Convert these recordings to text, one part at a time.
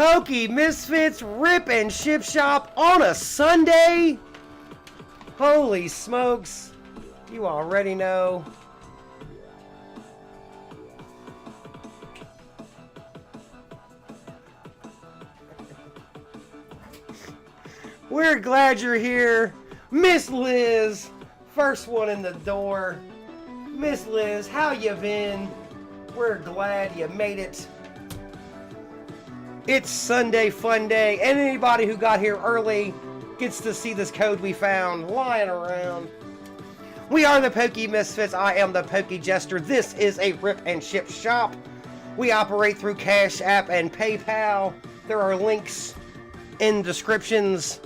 Pokemisfitz Rip and Ship Shop on a Sunday? Holy smokes. You already know. We're glad you're here. Miss Liz, first one in the door. Miss Liz, how you been? We're glad you made it. It's Sunday Fun Day, and anybody who got here early gets to see this code we found lying around. We are the Pokemisfitz. I am the Poke Jester. This is a Rip and Ship shop. We operate through Cashapp and PayPal. There are links in descriptions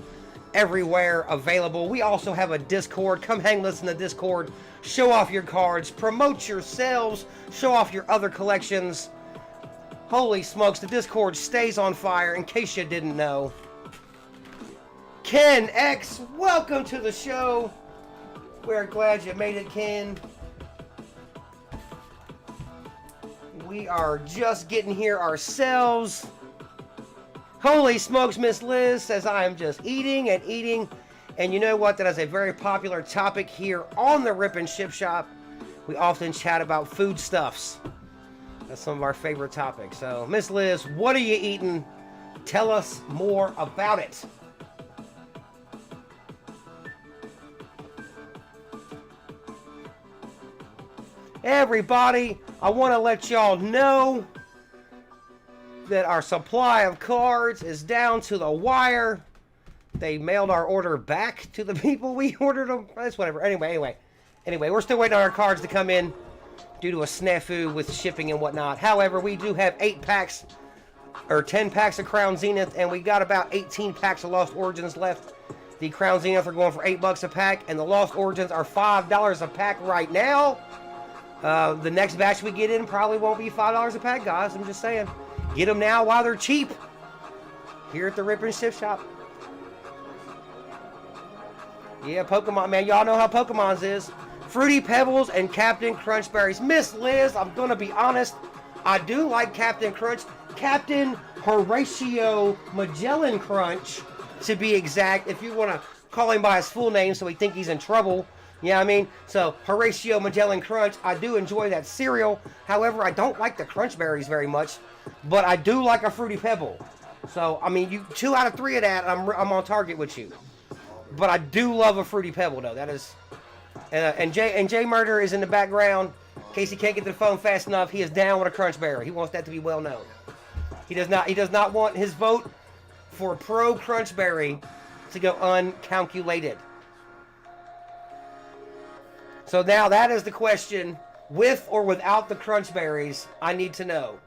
everywhere available. We also have a Discord. Come hang with us in the Discord. Show off your cards. Promote yourselves. Show off your other collections. Holy smokes, the Discord stays on fire, in case you didn't know. Ken X, welcome to the show. We're glad you made it, Ken. We are just getting here ourselves. Holy smokes, Miss Liz says I am just eating and eating. And you know what? That is a very popular topic here on the Rip and Ship Shop. We often chat about foodstuffs. That's some of our favorite topics. So, Miss Liz, what are you eating? Tell us more about it. Everybody, I want to let y'all know that our supply of cards is down to the wire. They mailed our order back to the people we ordered them. That's whatever. Anyway, we're still waiting on our cards to come in due to a snafu with shipping and whatnot. However, we do have 8 packs or 10 packs of Crown Zenith, and we got about 18 packs of Lost Origins left. The Crown Zenith are going for $8 a pack, and the Lost Origins are $5 a pack right now. The next batch we get in probably won't be $5 a pack, guys. I'm just saying. Get them now while they're cheap. Here at the Rip and Ship Shop. Yeah, Pokemon, man. Y'all know how Pokemon's is. Fruity Pebbles and Captain Crunch Berries. Miss Liz, I'm going to be honest. I do like Captain Crunch. Captain Horatio Magellan Crunch, to be exact. If you want to call him by his full name so we think he's in trouble. You know what I mean? So, Horatio Magellan Crunch. I do enjoy that cereal. However, I don't like the Crunch Berries very much. But I do like a Fruity Pebble. So, I mean, you 2 out of 3 of that, I'm on target with you. But I do love a Fruity Pebble, though. That is... and Jay Murder is in the background. In case he can't get to the phone fast enough, he is down with a Crunch Berry. He wants that to be well known. He does not want his vote for pro Crunch Berry to go uncalculated. So now that is the question. With or without the Crunch Berries, I need to know.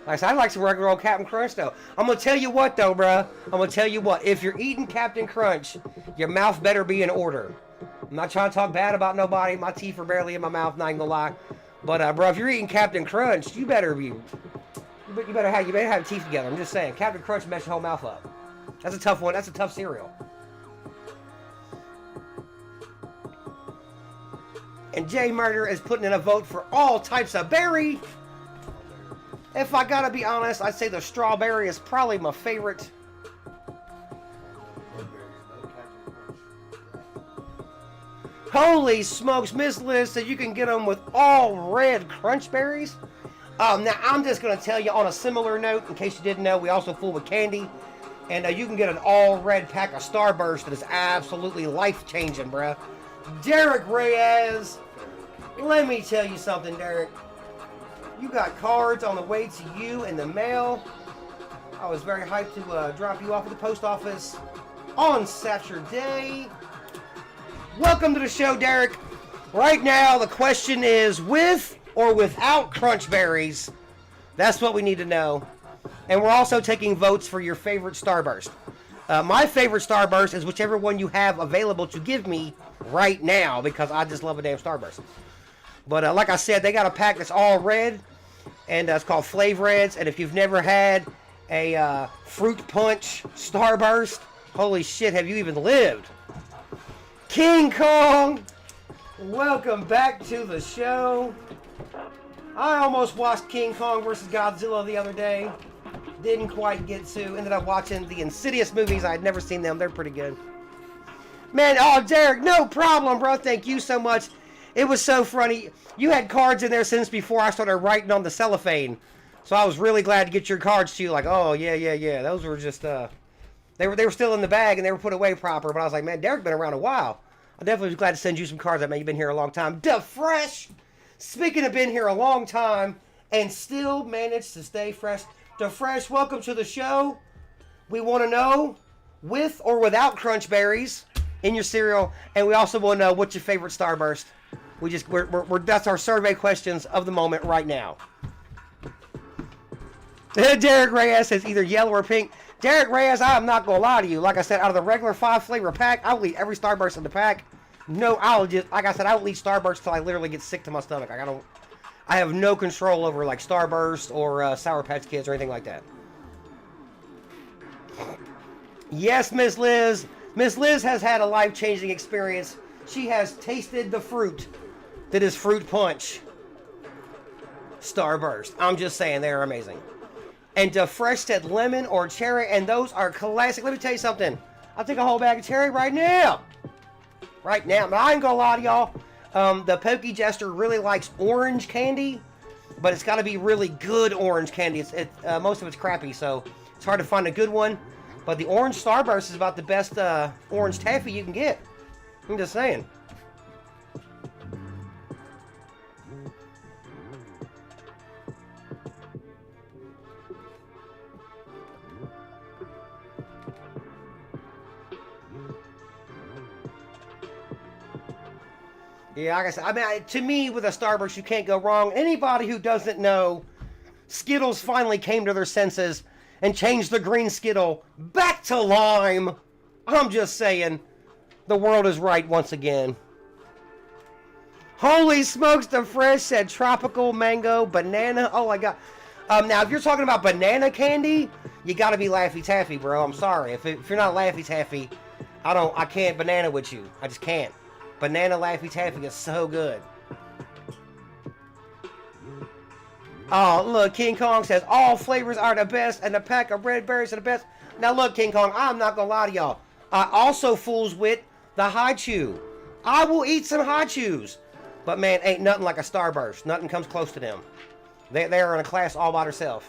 Like I said, I like some regular old Captain Crunch, though. I'm going to tell you what, though, bruh. I'm going to tell you what. If you're eating Captain Crunch, your mouth better be in order. I'm not trying to talk bad about nobody. My teeth are barely in my mouth, not even gonna lie. But, bro, if you're eating Captain Crunch, you better have teeth together. I'm just saying. Captain Crunch mess your whole mouth up. That's a tough one. That's a tough cereal. And Jay Murder is putting in a vote for all types of berry. If I gotta be honest, I'd say the strawberry is probably my favorite. Holy smokes, Miss Liz said you can get them with all red Crunch Berries. Now, I'm just going to tell you on a similar note, in case you didn't know, we also fool with candy. And you can get an all red pack of Starburst that is absolutely life-changing, bruh. Derek Reyes, let me tell you something, Derek. You got cards on the way to you in the mail. I was very hyped to drop you off at the post office on Saturday. Welcome to the show, Derek. Right now, the question is with or without Crunch Berries. That's what we need to know. And we're also taking votes for your favorite Starburst. My favorite Starburst is whichever one you have available to give me right now, because I just love a damn Starburst. But like I said, they got a pack that's all red, and it's called Flav Reds. And if you've never had a Fruit Punch Starburst, holy shit, have you even lived? King Kong, welcome back to the show. I almost watched King Kong vs. Godzilla the other day. Didn't quite get to. Ended up watching the Insidious movies. I had never seen them. They're pretty good. Man, oh, Derek, no problem, bro. Thank you so much. It was so funny. You had cards in there since before I started writing on the cellophane. So I was really glad to get your cards to you. Like, oh, yeah. Those were just, they were still in the bag and they were put away proper. But I was like, man, Derek's been around a while. I definitely was glad to send you some cards. I mean, you've been here a long time. Fresh. Speaking of been here a long time and still managed to stay fresh. Fresh, welcome to the show. We want to know with or without crunch berries in your cereal, and we also want to know what's your favorite Starburst. We're that's our survey questions of the moment right now. Derek Reyes says either yellow or pink. Derek Reyes, I'm not gonna lie to you. Like I said, out of the regular 5 flavor pack, I'll eat every Starburst in the pack. No, I'll eat Starburst till I literally get sick to my stomach. I have no control over like Starburst or Sour Patch Kids or anything like that. Yes, Miss Liz. Miss Liz has had a life-changing experience. She has tasted the fruit that is Fruit Punch. Starburst. I'm just saying, they're amazing. And Fresh said lemon or cherry, and those are classic. Let me tell you something. I'll take a whole bag of cherry right now. Right now. But I ain't gonna lie to y'all. The Poke Jester really likes orange candy, but it's got to be really good orange candy. Most of it's crappy, so it's hard to find a good one. But the orange Starburst is about the best orange taffy you can get. I'm just saying. Yeah, like I said, I mean, to me, with a Starburst, you can't go wrong. Anybody who doesn't know, Skittles finally came to their senses and changed the green Skittle back to lime. I'm just saying, the world is right once again. Holy smokes, the Fresh said tropical, mango, banana. Oh my god. Now, if you're talking about banana candy, you gotta be Laffy Taffy, bro. I'm sorry. If you're not Laffy Taffy, I can't banana with you. I just can't. Banana Laffy Taffy is so good. Oh, look, King Kong says all flavors are the best and the pack of red berries are the best. Now, look, King Kong, I'm not going to lie to y'all. I also fools with the Haichu. I will eat some Haichus. But, man, ain't nothing like a Starburst. Nothing comes close to them. They are in a class all by themselves.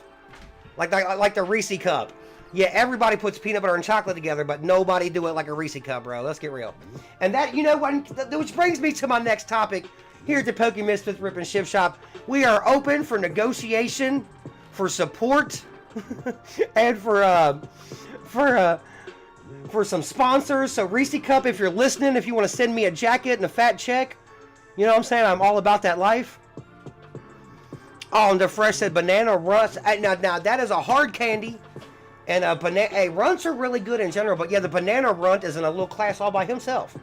Like the Reese Cup. Yeah, everybody puts peanut butter and chocolate together, but nobody do it like a Reese Cup, bro. Let's get real. And that, you know what, which brings me to my next topic. Here at the Pokemisfitz Rip and Ship Shop, we are open for negotiation, for support, and for some sponsors. So Reese Cup, if you're listening, if you want to send me a jacket and a fat check, you know what I'm saying? I'm all about that life. Oh, and the Fresh said banana runts. Now that is a hard candy. And runts are really good in general, but yeah, the banana runt is in a little class all by himself.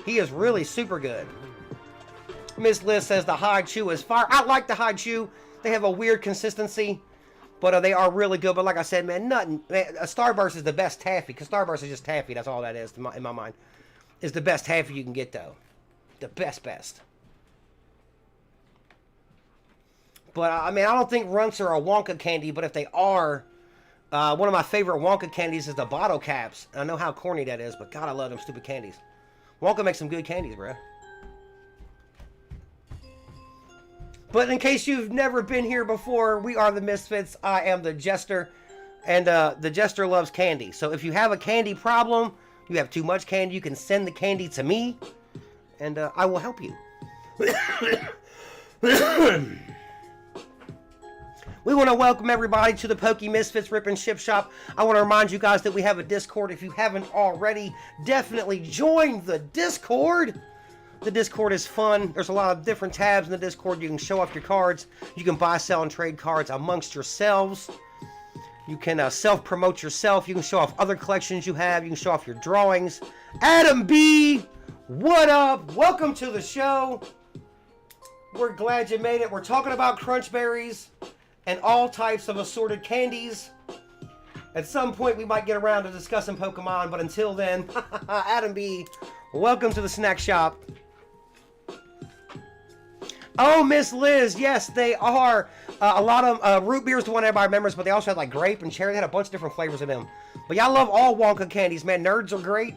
He is really super good. Miss Liz says the Haichu is fire. I like the Haichu. They have a weird consistency, but they are really good. But like I said, man, a Starburst is the best taffy, because Starburst is just taffy. That's all that is in my mind. Is the best taffy you can get, though. The best. But I mean, I don't think runts are a Wonka candy, but if they are, one of my favorite Wonka candies is the bottle caps. And I know how corny that is, but God, I love them stupid candies. Wonka makes some good candies, bro. But in case you've never been here before, we are the Misfits. I am the Jester, and the Jester loves candy. So if you have a candy problem, you have too much candy, you can send the candy to me, and I will help you. We want to welcome everybody to the Pokemisfitz Rip and Ship Shop. I want to remind you guys that we have a Discord. If you haven't already, definitely join the Discord. The Discord is fun. There's a lot of different tabs in the Discord. You can show off your cards. You can buy, sell, and trade cards amongst yourselves. You can self-promote yourself. You can show off other collections you have. You can show off your drawings. Adam B, what up? Welcome to the show. We're glad you made it. We're talking about crunch berries and all types of assorted candies. At some point, we might get around to discussing Pokemon, but until then, Adam B, welcome to the snack shop. Oh, Miss Liz, yes, they are. A lot of root beer is the one everybody remembers, but they also had like grape and cherry. They had a bunch of different flavors in them. But yeah, I love all Wonka candies, man. Nerds are great.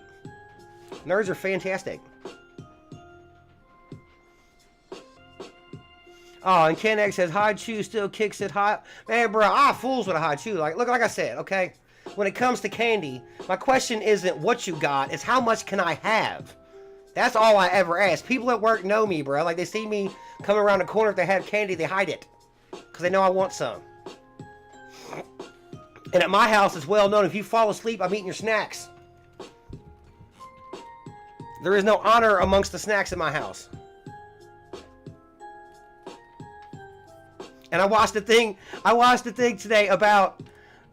Nerds are fantastic. Oh, and Ken X says, high chew still kicks it high. Man, bro, I fools with a high chew. Like, look, like I said, okay? When it comes to candy, my question isn't what you got. It's how much can I have? That's all I ever ask. People at work know me, bro. Like, they see me coming around the corner. If they have candy, they hide it. Because they know I want some. And at my house, it's well known. If you fall asleep, I'm eating your snacks. There is no honor amongst the snacks in my house. And I watched the thing today about,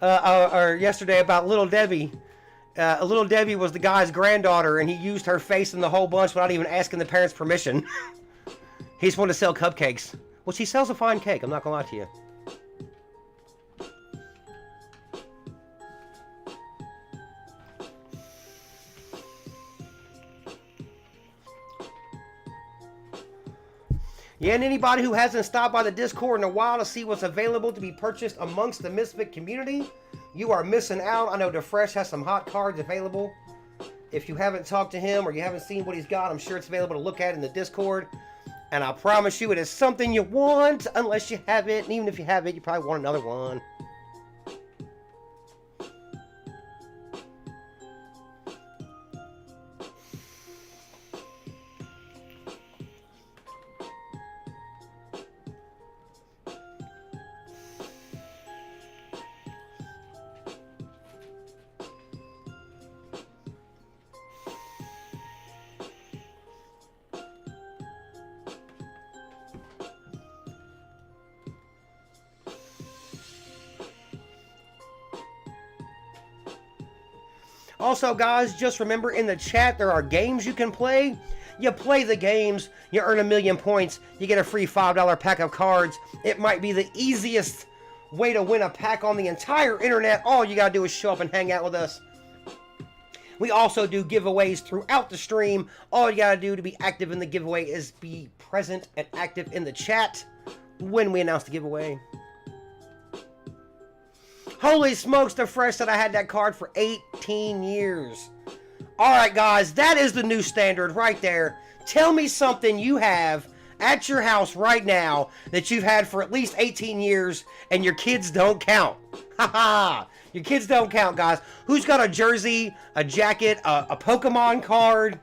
or yesterday about Little Debbie. Little Debbie was the guy's granddaughter, and he used her face in the whole bunch without even asking the parents' permission. He just wanted to sell cupcakes. Well, she sells a fine cake, I'm not gonna lie to you. Yeah, and anybody who hasn't stopped by the Discord in a while to see what's available to be purchased amongst the Misfit community, you are missing out. I know DeFresh has some hot cards available. If you haven't talked to him or you haven't seen what he's got, I'm sure it's available to look at in the Discord. And I promise you it is something you want unless you have it. And even if you have it, you probably want another one. Also, guys, just remember in the chat there are games you can play. You play the games, you earn 1,000,000 points, you get a free $5 pack of cards. It might be the easiest way to win a pack on the entire internet. All you gotta do is show up and hang out with us. We also do giveaways throughout the stream. All you gotta do to be active in the giveaway is be present and active in the chat when we announce the giveaway. Holy smokes, DeFresh that I had that card for 18 years. Alright guys, that is the new standard right there. Tell me something you have at your house right now that you've had for at least 18 years and your kids don't count. Haha, your kids don't count, guys. Who's got a jersey, a jacket, a Pokemon card,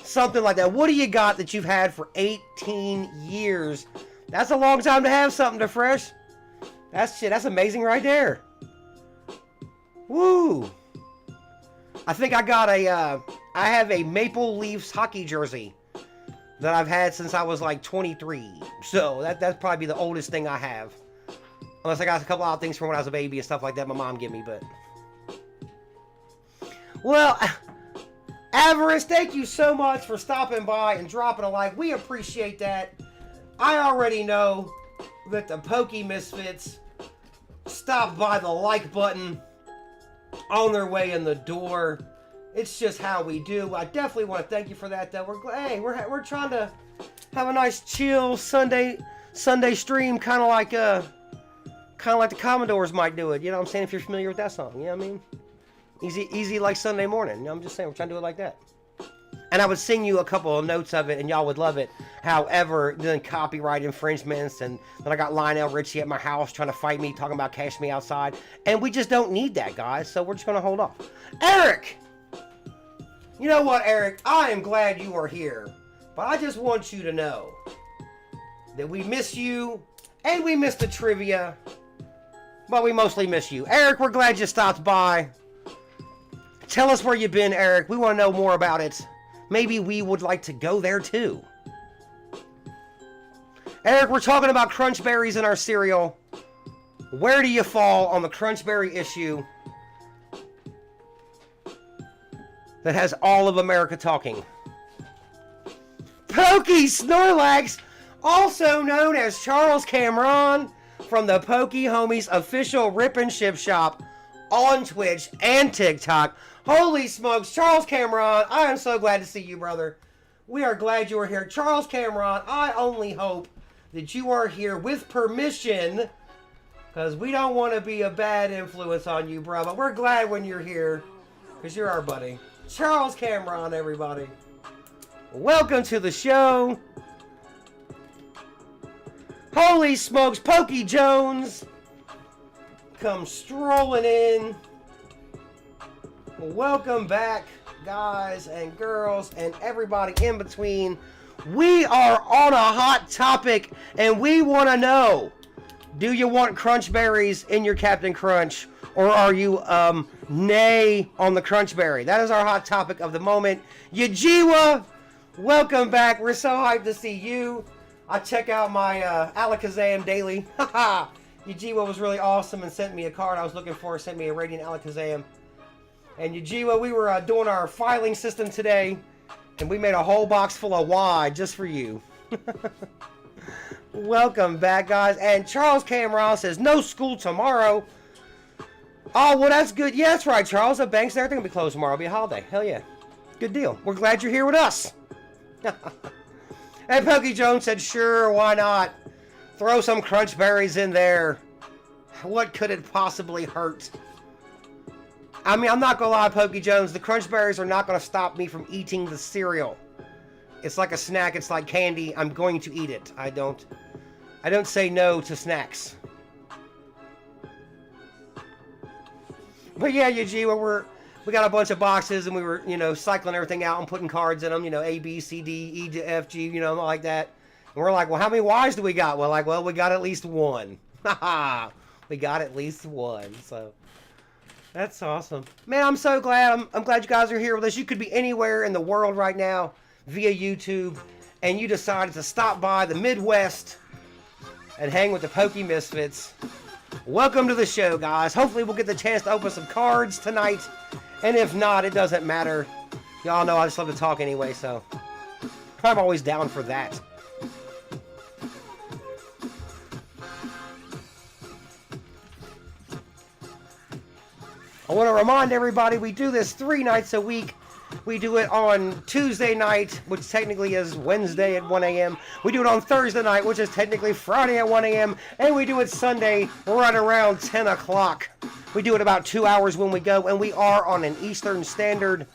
something like that? What do you got that you've had for 18 years? That's a long time to have something, DeFresh. That's amazing right there. Woo! I think I got I have a Maple Leafs hockey jersey that I've had since I was like 23. So that's probably the oldest thing I have. Unless I got a couple of things from when I was a baby and stuff like that my mom gave me, but... Well, Avarice, thank you so much for stopping by and dropping a like. We appreciate that. I already know that the Pokemisfitz stopped by the like button on their way in the door. It's just how we do. I definitely want to thank you for that, though. We're trying to have a nice chill Sunday stream, kind of like the Commodores might do it. You know what I'm saying? If you're familiar with that song, you know what I mean? Easy like Sunday morning. You know, I'm just saying we're trying to do it like that. And I would sing you a couple of notes of it, and y'all would love it. However, then copyright infringements, and then I got Lionel Richie at my house trying to fight me, talking about Cash Me Outside. And we just don't need that, guys, so we're just going to hold off. Eric! You know what, Eric? I am glad you are here. But I just want you to know that we miss you, and we miss the trivia. But we mostly miss you. Eric, we're glad you stopped by. Tell us where you've been, Eric. We want to know more about it. Maybe we would like to go there too. Eric, we're talking about crunch berries in our cereal. Where do you fall on the crunch berry issue that has all of America talking? Pokey Snorlax, also known as Charles Cameron, from the Pokey Homies official Rip and Ship shop on Twitch and TikTok. Holy smokes, Charles Cameron, I am so glad to see you, brother. We are glad you are here. Charles Cameron, I only hope that you are here with permission, because we don't want to be a bad influence on you, bro. But we're glad when you're here, because you're our buddy. Charles Cameron, everybody. Welcome to the show. Holy smokes, Pokey Jones. Come strolling in. Welcome back, guys and girls and everybody in between. We are on a hot topic, and we want to know, do you want crunch berries in your Captain Crunch, or are you nay on the crunch berry? That is our hot topic of the moment. Yugioh, welcome back. We're so hyped to see you. I check out my Alakazam daily. Haha. Yugioh was really awesome and sent me a card I was looking for. Sent me a Radiant Alakazam. And Yugioh, we were doing our filing system today, and we made a whole box full of Y just for you. Welcome back, guys. And Charles Cameron says, no school tomorrow. Oh, well, that's good. Yeah, that's right, Charles. The banks and everything will be closed tomorrow. It'll be a holiday. Hell yeah. Good deal. We're glad you're here with us. And Pokey Jones said, sure, why not? Throw some crunch berries in there. What could it possibly hurt? I mean, I'm not going to lie, Pokey Jones. The crunch berries are not going to stop me from eating the cereal. It's like a snack. It's like candy. I'm going to eat it. I don't say no to snacks. But yeah, Yugioh, we got a bunch of boxes, and we were, cycling everything out and putting cards in them, A, B, C, D, E, to F, G, like that. And we're like, well, how many Ys do we got? Well, we got at least one. Haha. We got at least one, so... That's awesome. Man, I'm so glad. I'm glad you guys are here with us. You could be anywhere in the world right now via YouTube, and you decided to stop by the Midwest and hang with the Pokemisfitz. Welcome to the show, guys. Hopefully we'll get the chance to open some cards tonight, and if not, it doesn't matter. Y'all know I just love to talk anyway, so I'm always down for that. I want to remind everybody we do this 3 nights a week. We do it on Tuesday night, which technically is Wednesday at 1 a.m. We do it on Thursday night, which is technically Friday at 1 a.m. And we do it Sunday right around 10 o'clock. We do it about 2 hours when we go, and we are on an Eastern Standard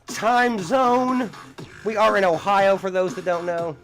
Time zone. We are in Ohio, for those that don't know.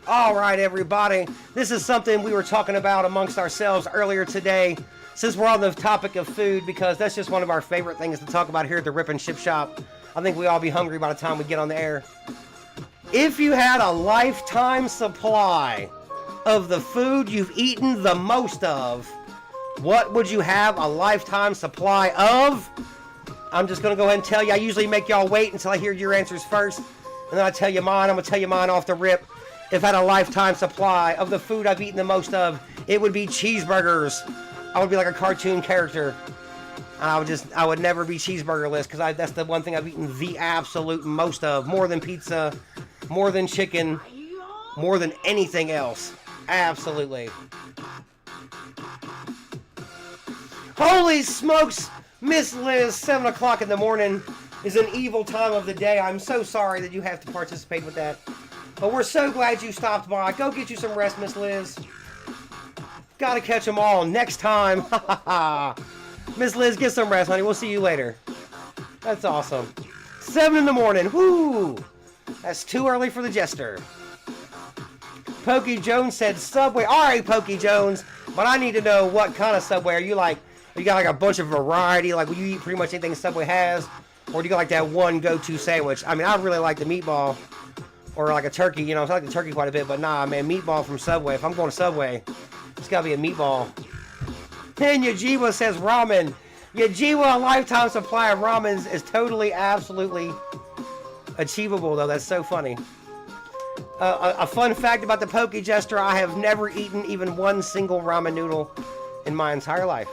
All right, everybody. This is something we were talking about amongst ourselves earlier today, since we're on the topic of food, because that's just one of our favorite things to talk about here at the Rip and Ship Shop. I think we all be hungry by the time we get on the air. If you had a lifetime supply of the food you've eaten the most of, what would you have a lifetime supply of? I'm just going to go ahead and tell you. I usually make y'all wait until I hear your answers first, and then I tell you mine. I'm going to tell you mine off the rip. If I had a lifetime supply of the food I've eaten the most of, it would be cheeseburgers. I would be like a cartoon character. I would never be cheeseburgerless, because that's the one thing I've eaten the absolute most of. More than pizza, more than chicken, more than anything else. Absolutely. Holy smokes, Miss Liz, 7 o'clock in the morning is an evil time of the day. I'm so sorry that you have to participate with that. But we're so glad you stopped by. Go get you some rest, Miss Liz. Gotta catch them all next time. Miss Liz, get some rest, honey. We'll see you later. That's awesome. 7 in the morning. Whoo! That's too early for the jester. Pokey Jones said Subway. All right, Pokey Jones. But I need to know what kind of Subway. Are you got like a bunch of variety? Like, will you eat pretty much anything Subway has? Or do you got like that one go-to sandwich? I mean, I really like the meatball. Or like a turkey, I like the turkey quite a bit, but nah, man, meatball from Subway. If I'm going to Subway, it's gotta be a meatball. And Yugioh says ramen. Yugioh, a lifetime supply of ramen is totally, absolutely achievable, though. That's so funny. A fun fact about the Poke Jester, I have never eaten even one single ramen noodle in my entire life.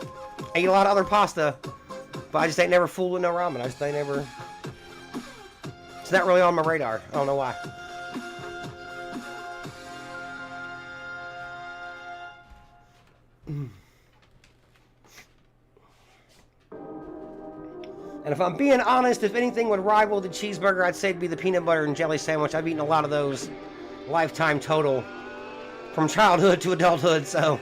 I eat a lot of other pasta, but I just ain't never fooled with no ramen. I just ain't never... It's not really on my radar. I don't know why. And if I'm being honest, if anything would rival the cheeseburger, I'd say it'd be the peanut butter and jelly sandwich. I've eaten a lot of those lifetime total from childhood to adulthood, so.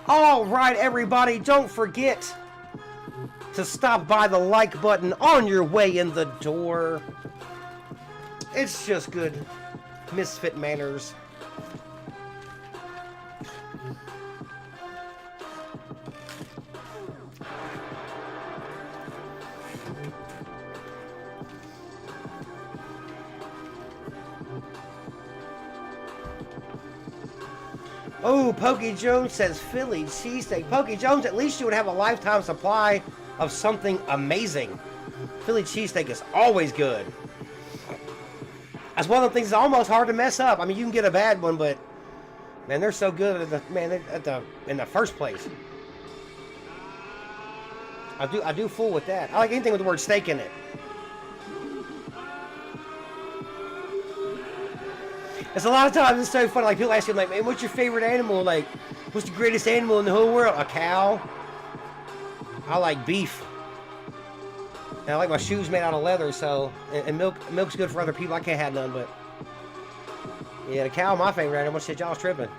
All right, everybody, don't forget to stop by the like button on your way in the door. It's just good misfit manners. Oh, Pokey Jones says Philly cheesesteak. Pokey Jones, at least you would have a lifetime supply of something amazing. Philly cheesesteak is always good. That's one of the things that's almost hard to mess up. I mean, you can get a bad one, but man, they're so good in the first place. I do fool with that. I like anything with the word steak in it. It's a lot of times it's so funny. Like people ask you, like, man, what's your favorite animal? Like, what's the greatest animal in the whole world? A cow. I like beef. And I like my shoes made out of leather, so and milk's good for other people. I can't have none, but yeah, the cow my favorite animal. Shit, y'all's tripping.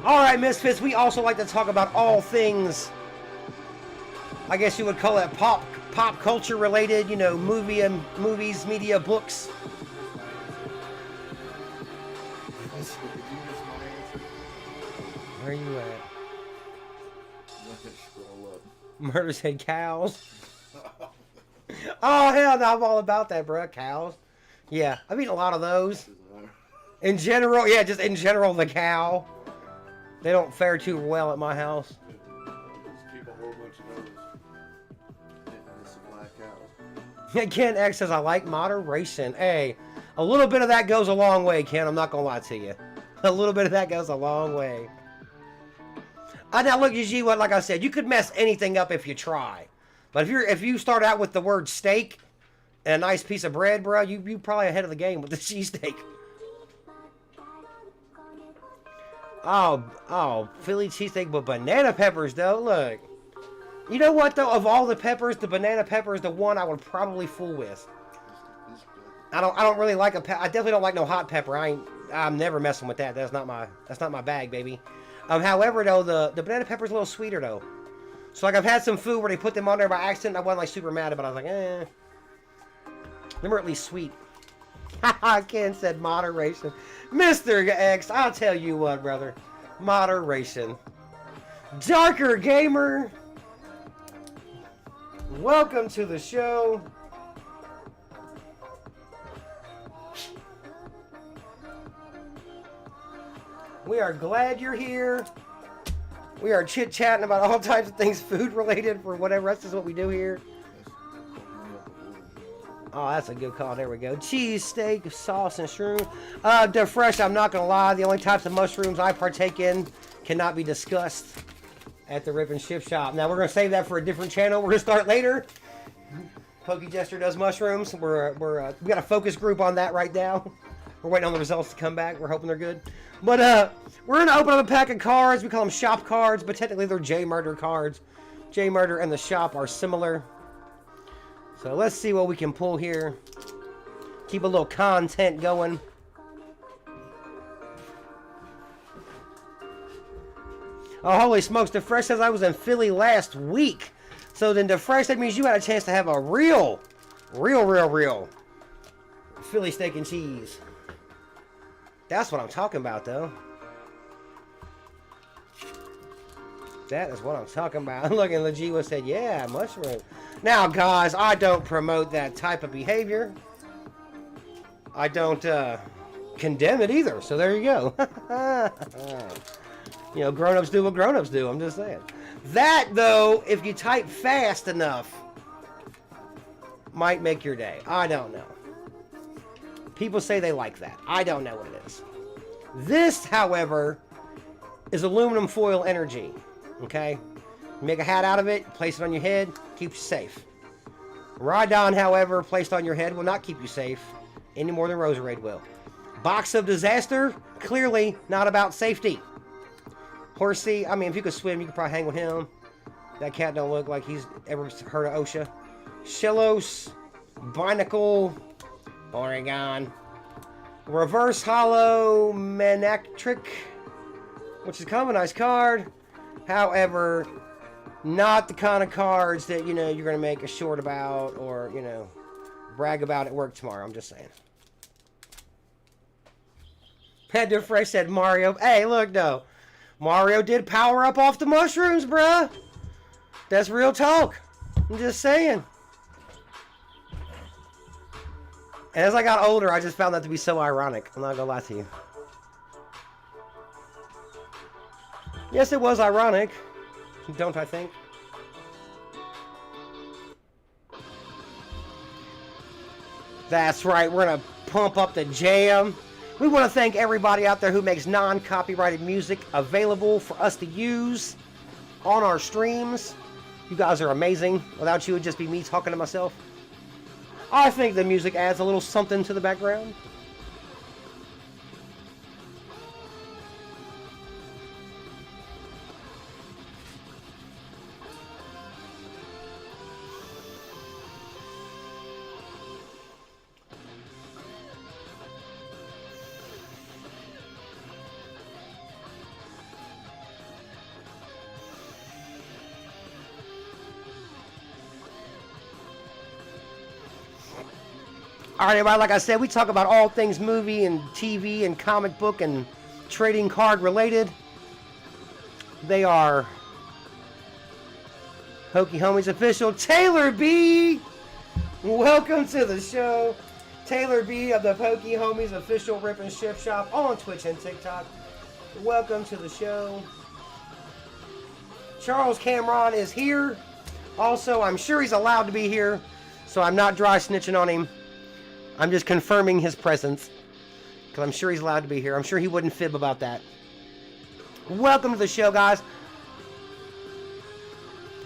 All right, Misfits, we also like to talk about all things, I guess you would call it pop culture related, you know, movies, media, books. Where are you at? Murder said cows. Oh, hell no, I'm all about that, bro. Cows. Yeah, I've eaten a lot of those. In general, yeah, just in general, the cow. They don't fare too well at my house. Just keep a whole bunch of those. And some black cows. Ken X says, I like moderation. Hey, a little bit of that goes a long way, Ken. I'm not going to lie to you. A little bit of that goes a long way. Now, look, Yugioh, like I said, you could mess anything up if you try. But if you start out with the word steak and a nice piece of bread, bro, you probably ahead of the game with the cheesesteak. Oh, Philly cheesesteak with banana peppers, though. Look. You know what, though? Of all the peppers, the banana pepper is the one I would probably fool with. I don't really like I definitely don't like no hot pepper. I'm never messing with that. That's not my bag, baby. However, though, the banana pepper's a little sweeter, though. So, like, I've had some food where they put them on there by accident. I wasn't, like, super mad about it. I was like, eh. Them are at least sweet. Ken said moderation. Mr. X, I'll tell you what, brother. Moderation. Darker Gamer. Welcome to the show. We are glad you're here. We are chit-chatting about all types of things food-related for whatever. That's just what we do here. Oh, that's a good call. There we go. Cheese, steak, sauce, and shroom. They're fresh. I'm not going to lie. The only types of mushrooms I partake in cannot be discussed at the Rip and Ship Shop. Now, we're going to save that for a different channel. We're going to start later. Pokey Jester does mushrooms. We got a focus group on that right now. We're waiting on the results to come back. We're hoping they're good. But we're going to open up a pack of cards. We call them shop cards, but technically they're J-Murder cards. J-Murder and the shop are similar. So let's see what we can pull here. Keep a little content going. Oh, holy smokes. DeFresh says I was in Philly last week. So then DeFresh, that means you had a chance to have a real Philly steak and cheese. That's what I'm talking about, though. That is what I'm talking about. Look, and Yugioh said, yeah, mushroom. Now, guys, I don't promote that type of behavior. I don't condemn it either. So there you go. You know, grown-ups do what grown-ups do. I'm just saying. That, though, if you type fast enough, might make your day. I don't know. People say they like that. I don't know what it is. This, however, is aluminum foil energy. Okay? You make a hat out of it, place it on your head, keeps you safe. Rhydon, however, placed on your head will not keep you safe any more than Roserade will. Box of Disaster, clearly not about safety. Horsey, I mean, if you could swim, you could probably hang with him. That cat don't look like he's ever heard of OSHA. Shellos, Binacle, Oregon. Reverse Hollow Manectric, which is kind of a nice card. However, not the kind of cards that, you know, you're going to make a short about or, you know, brag about at work tomorrow. I'm just saying. Head Fresh said Mario. Hey, look, though. Mario did power up off the mushrooms, bruh. That's real talk. I'm just saying. And as I got older, I just found that to be so ironic. I'm not gonna lie to you. Yes, it was ironic. Don't I think? That's right. We're gonna pump up the jam. We want to thank everybody out there who makes non-copyrighted music available for us to use on our streams. You guys are amazing. Without you, it would just be me talking to myself. I think the music adds a little something to the background. All right, everybody, like I said, we talk about all things movie and TV and comic book and trading card related. They are Hokey Homies official. Taylor B, welcome to the show. Taylor B of the Pokey Homies official Rip and Ship Shop on Twitch and TikTok. Welcome to the show. Charles Cameron is here. Also, I'm sure he's allowed to be here, so I'm not dry snitching on him. I'm just confirming his presence, because I'm sure he's allowed to be here. I'm sure he wouldn't fib about that. Welcome to the show, guys.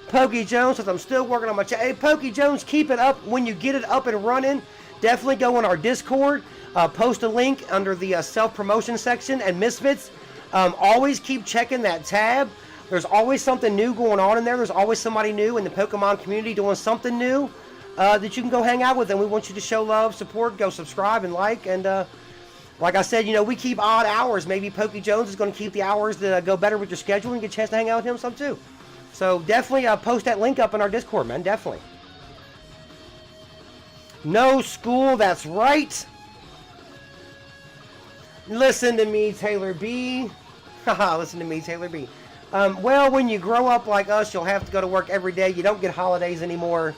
Pokey Jones says, I'm still working on my channel. Hey, Pokey Jones, keep it up. When you get it up and running, definitely go on our Discord. Post a link under the self-promotion section. And Misfits, always keep checking that tab. There's always something new going on in there. There's always somebody new in the Pokemon community doing something new. That you can go hang out with, and we want you to show love, support, go subscribe and like, and like I said, you know, we keep odd hours. Maybe Pokey Jones is going to keep the hours that go better with your schedule and get a chance to hang out with him some too. So definitely post that link up in our Discord, man, definitely. No school, that's right. Listen to me, Taylor B. Haha, listen to me, Taylor B. Well, when you grow up like us, you'll have to go to work every day. You don't get holidays anymore.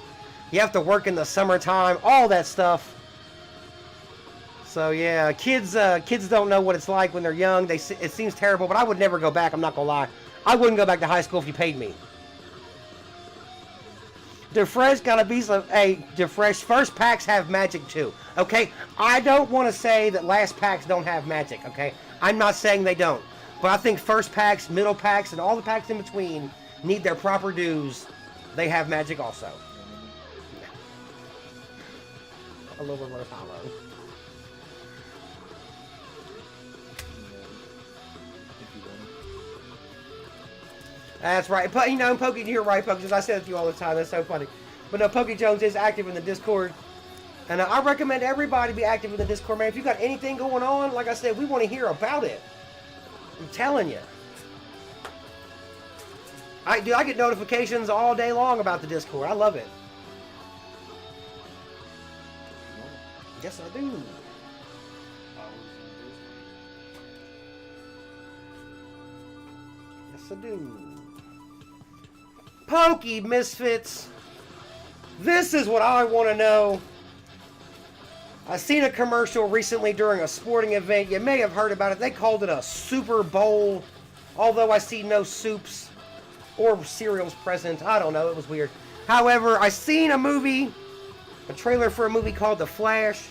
You have to work in the summertime, all that stuff. So yeah, kids don't know what it's like when they're young. It seems terrible, but I would never go back. I'm not gonna lie. I wouldn't go back to high school if you paid me. DeFresh gotta be some. Hey, DeFresh, first packs have magic too. Okay, I don't want to say that last packs don't have magic. Okay, I'm not saying they don't, but I think first packs, middle packs, and all the packs in between need their proper dues. They have magic also. A little reverse hollow. That's right. But, you know, Pokey, you're right, Pokey. I say it to you all the time. That's so funny. But no, Pokey Jones is active in the Discord. And I recommend everybody be active in the Discord, man. If you got anything going on, like I said, we want to hear about it. I'm telling you. I get notifications all day long about the Discord. I love it. Yes, I do. Yes, I do. Pokemisfitz. This is what I want to know. I seen a commercial recently during a sporting event. You may have heard about it. They called it a Super Bowl, although I see no soups or cereals present. I don't know. It was weird. However, I seen a trailer for a movie called The Flash.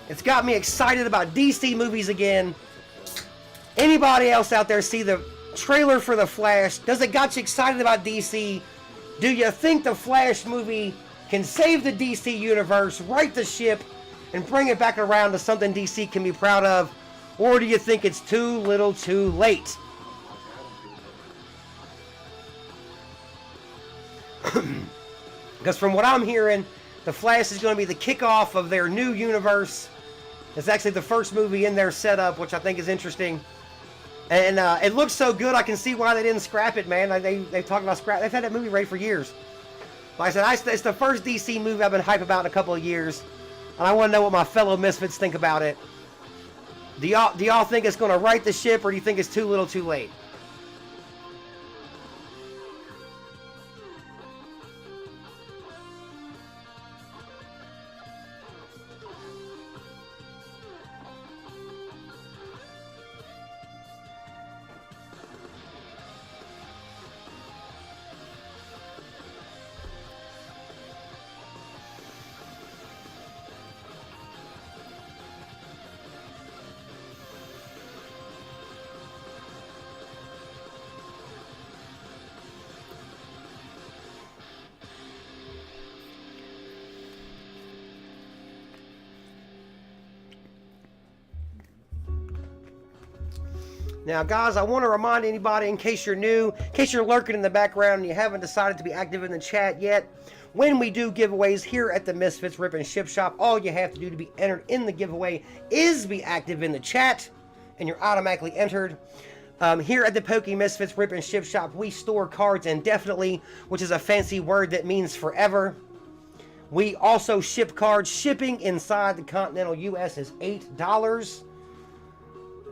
It's got me excited about DC movies again. Anybody else out there see the trailer for The Flash? Does it got you excited about DC? Do you think the Flash movie can save the DC universe, right the ship, and bring it back around to something DC can be proud of? Or do you think it's too little too late? Because from what I'm hearing, The Flash is going to be the kickoff of their new universe. It's actually the first movie in their setup, which I think is interesting. And it looks so good, I can see why they didn't scrap it, man. They've talked about scrap. They've had that movie ready for years. Like I said, it's the first DC movie I've been hyped about in a couple of years. And I want to know what my fellow Misfits think about it. Do y'all think it's going to right the ship, or do you think it's too little too late? Now, guys, I want to remind anybody, in case you're new, in case you're lurking in the background and you haven't decided to be active in the chat yet, when we do giveaways here at the Misfits Rip and Ship Shop, all you have to do to be entered in the giveaway is be active in the chat, and you're automatically entered. Here at the Pokemisfitz Rip and Ship Shop, we store cards indefinitely, which is a fancy word that means forever. We also ship cards. Shipping inside the continental U.S. is $8.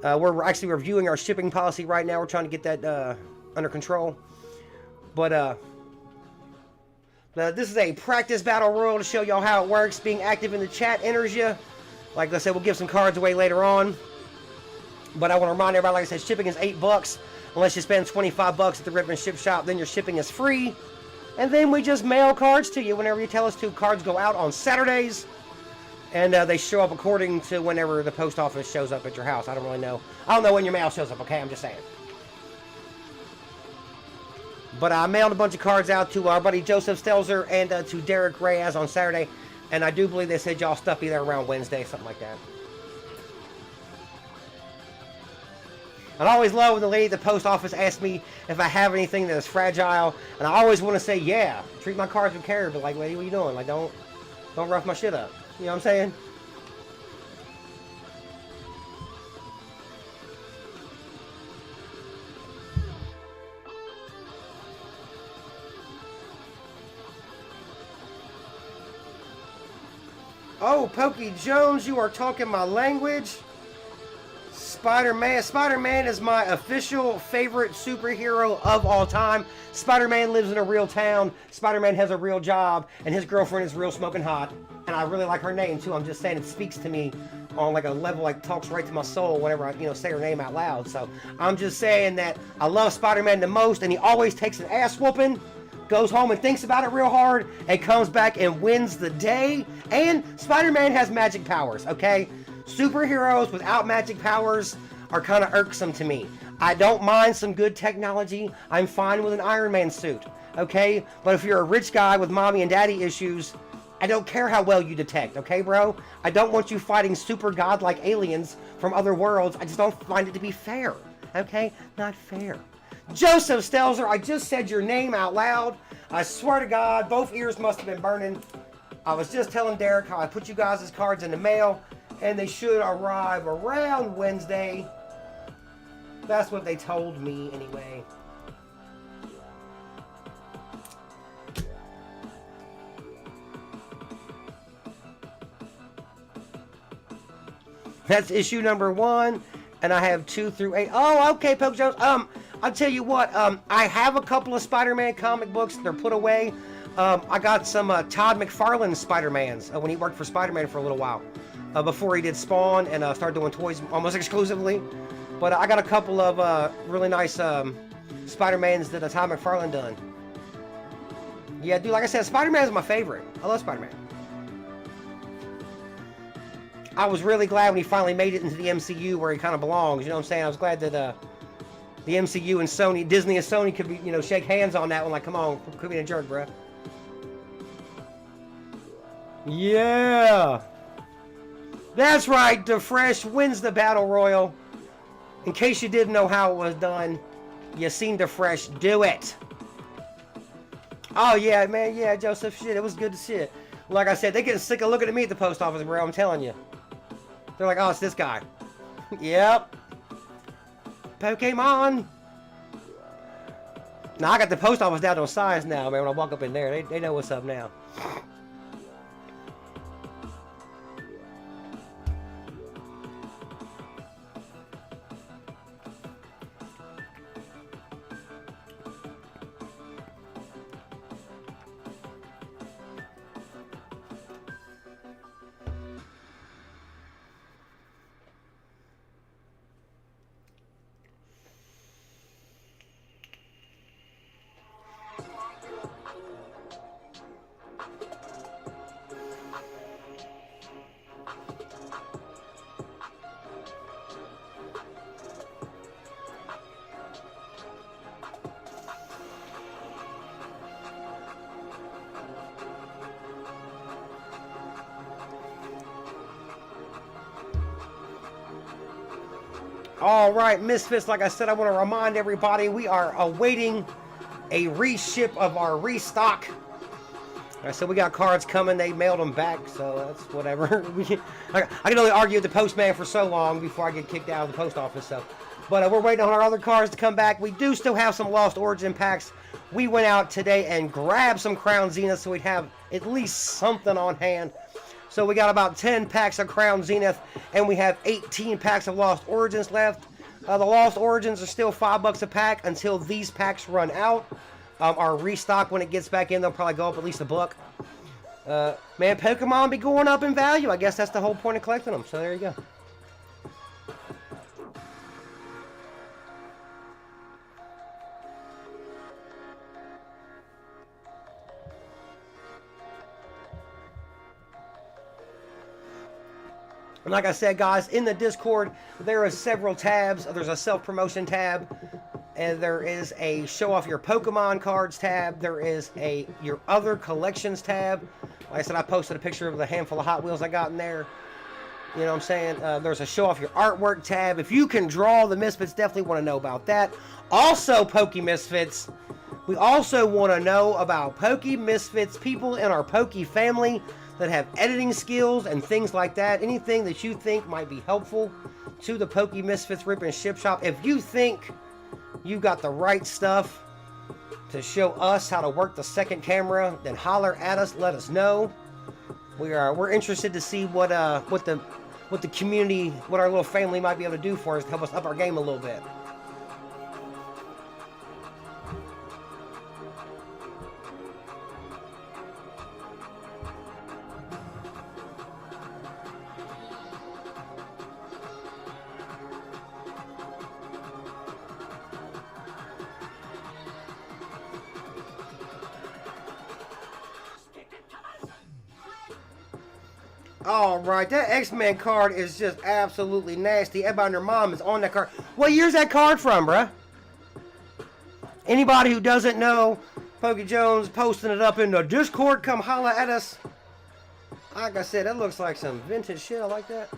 We're actually reviewing our shipping policy right now. We're trying to get that under control. But this is a practice battle royal to show y'all how it works. Being active in the chat enters you. Like I said, we'll give some cards away later on. But I want to remind everybody, like I said, shipping is $8. Unless you spend $25 at the Rip and Ship Shop, then your shipping is free. And then we just mail cards to you whenever you tell us to. Cards go out on Saturdays. And they show up according to whenever the post office shows up at your house. I don't really know. I don't know when your mail shows up, okay? I'm just saying. But I mailed a bunch of cards out to our buddy Joseph Stelzer and to Derek Reyes on Saturday. And I do believe they said y'all stuff be there around Wednesday, something like that. And I always love when the lady at the post office asks me if I have anything that is fragile. And I always want to say, yeah, treat my cards with care. But like, lady, what are you doing? Like, don't rough my shit up. You know what I'm saying? Oh, Pokey Jones, you are talking my language. Spider-Man. Spider-Man is my official favorite superhero of all time. Spider-Man lives in a real town. Spider-Man has a real job, and his girlfriend is real smoking hot. And I really like her name too. I'm just saying, it speaks to me on like a level, like talks right to my soul whenever I, say her name out loud. So I'm just saying that I love Spider-Man the most, and he always takes an ass whooping, goes home and thinks about it real hard, and comes back and wins the day. And Spider-Man has magic powers, okay? Superheroes without magic powers are kind of irksome to me. I don't mind some good technology. I'm fine with an Iron Man suit, okay? But if you're a rich guy with mommy and daddy issues, I don't care how well you detect, okay, bro? I don't want you fighting super godlike aliens from other worlds. I just don't find it to be fair, okay? Not fair. Joseph Stelzer, I just said your name out loud. I swear to God, both ears must have been burning. I was just telling Derek how I put you guys' cards in the mail, and they should arrive around Wednesday. That's what they told me, anyway. That's issue number 1, and I have 2 through 8. Oh, okay, Poke Jones. I'll tell you what. I have a couple of Spider-Man comic books. They're put away. I got some Todd McFarlane Spider-Mans when he worked for Spider-Man for a little while. Before he did Spawn and started doing toys almost exclusively. But I got a couple of really nice Spider-Mans that Todd McFarlane done. Yeah, dude, like I said, Spider-Man is my favorite. I love Spider-Man. I was really glad when he finally made it into the MCU where he kind of belongs. You know what I'm saying? I was glad that the MCU and Sony, Disney and Sony could be, you know, shake hands on that one. Like, come on, quit being a jerk, bruh. Yeah. That's right. The Fresh wins the Battle Royal. In case you didn't know how it was done, you seen the Fresh do it. Oh, yeah, man. Yeah, Joseph, shit. It was good to see it. Like I said, they getting sick of looking at me at the post office, bro. I'm telling you. They're like, oh, it's this guy. Yep. Pokemon. Now, I got the post office down to a size now, man. When I walk up in there, they know what's up now. All right, Misfits, like I said, I want to remind everybody we are awaiting a reship of our restock. All right, so we got cards coming. They mailed them back, so that's whatever. I can only argue with the postman for so long before I get kicked out of the post office. So, but we're waiting on our other cards to come back. We do still have some Lost Origin packs. We went out today and grabbed some Crown Zenith, so we'd have at least something on hand. So we got about 10 packs of Crown Zenith, and we have 18 packs of Lost Origins left. The Lost Origins are still $5 a pack until these packs run out. Our restock, when it gets back in, they'll probably go up at least $1. Man, Pokemon be going up in value. I guess that's the whole point of collecting them. So there you go. And like I said, guys, in the Discord, there are several tabs. There's a self-promotion tab, and there is a show off your Pokemon cards tab. There is a your other collections tab. Like I said, I posted a picture of the handful of Hot Wheels I got in there. You know what I'm saying? There's a show off your artwork tab. If you can draw the Misfits, definitely want to know about that. Also, Pokemisfitz, we also want to know about Pokemisfitz, people in our Poke family that have editing skills and things like that. Anything that you think might be helpful to the Pokemisfitz Rip and Ship Shop. If you think you got the right stuff to show us how to work the second camera, then holler at us, let us know. We're interested to see what the community, what our little family might be able to do for us to help us up our game a little bit. Alright, that X-Men card is just absolutely nasty. Everybody and their mom is on that card. What year's that card from, bruh? Anybody who doesn't know, Pokey Jones posting it up in the Discord, come holla at us. Like I said, that looks like some vintage shit. I like that.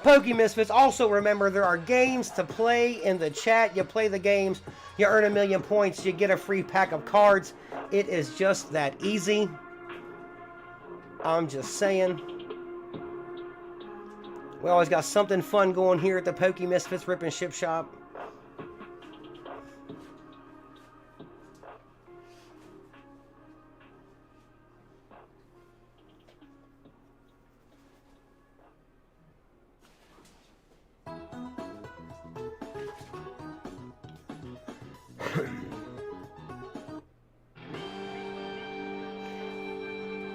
Pokemisfitz, also remember there are games to play in the chat. You play the games, you earn 1,000,000 points, you get a free pack of cards. It is just that easy. I'm just saying. We always got something fun going here at the Pokemisfitz Rip and Ship Shop.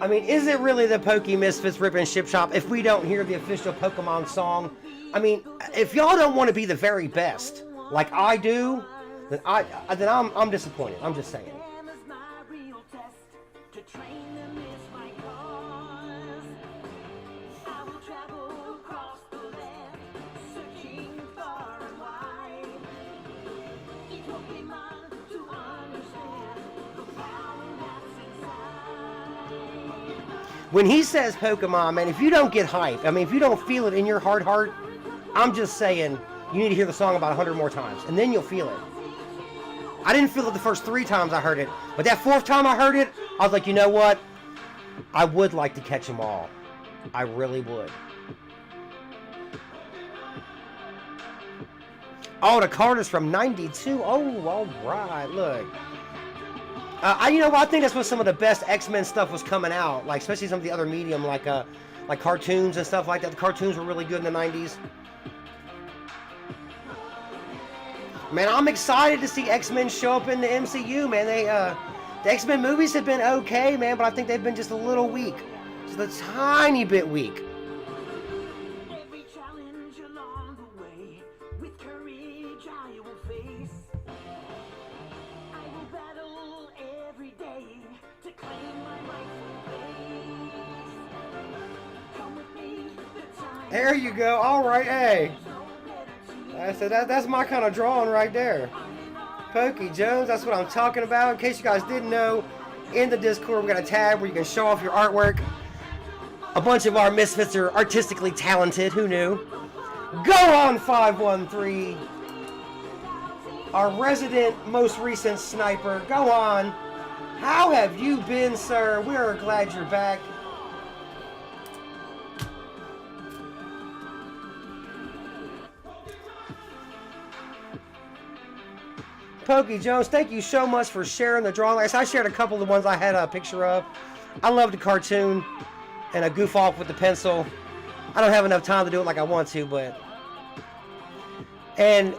I mean, is it really the Pokemisfitz Rip and Ship Shop if we don't hear the official Pokemon song? I mean, if y'all don't want to be the very best, like I do, then I'm disappointed. I'm just saying. When he says Pokemon, man, if you don't get hype, I mean, if you don't feel it in your heart, I'm just saying you need to hear the song about 100 more times, and then you'll feel it. I didn't feel it the first 3 times I heard it, but that 4th time I heard it, I was like, you know what? I would like to catch them all. I really would. Oh, the card is from 92. Oh, all right, look. You know, I think that's when some of the best X-Men stuff was coming out, like especially some of the other medium, like cartoons and stuff like that. The cartoons were really good in the 90s. Man, I'm excited to see X-Men show up in the MCU, man. The X-Men movies have been okay, man, but I think they've been just a little weak. Just a tiny bit weak. There you go. All right, hey. That's my kind of drawing right there. Pokey Jones, that's what I'm talking about. In case you guys didn't know, in the Discord we got a tab where you can show off your artwork. A bunch of our misfits are artistically talented. Who knew? Go on 513. Our resident, most recent sniper. Go on. How have you been, sir? We're glad you're back. Pokey Jones, thank you so much for sharing the drawing. Like I shared a couple of the ones I had a picture of. I love the cartoon and a goof off with the pencil. I don't have enough time to do it like I want to, but... And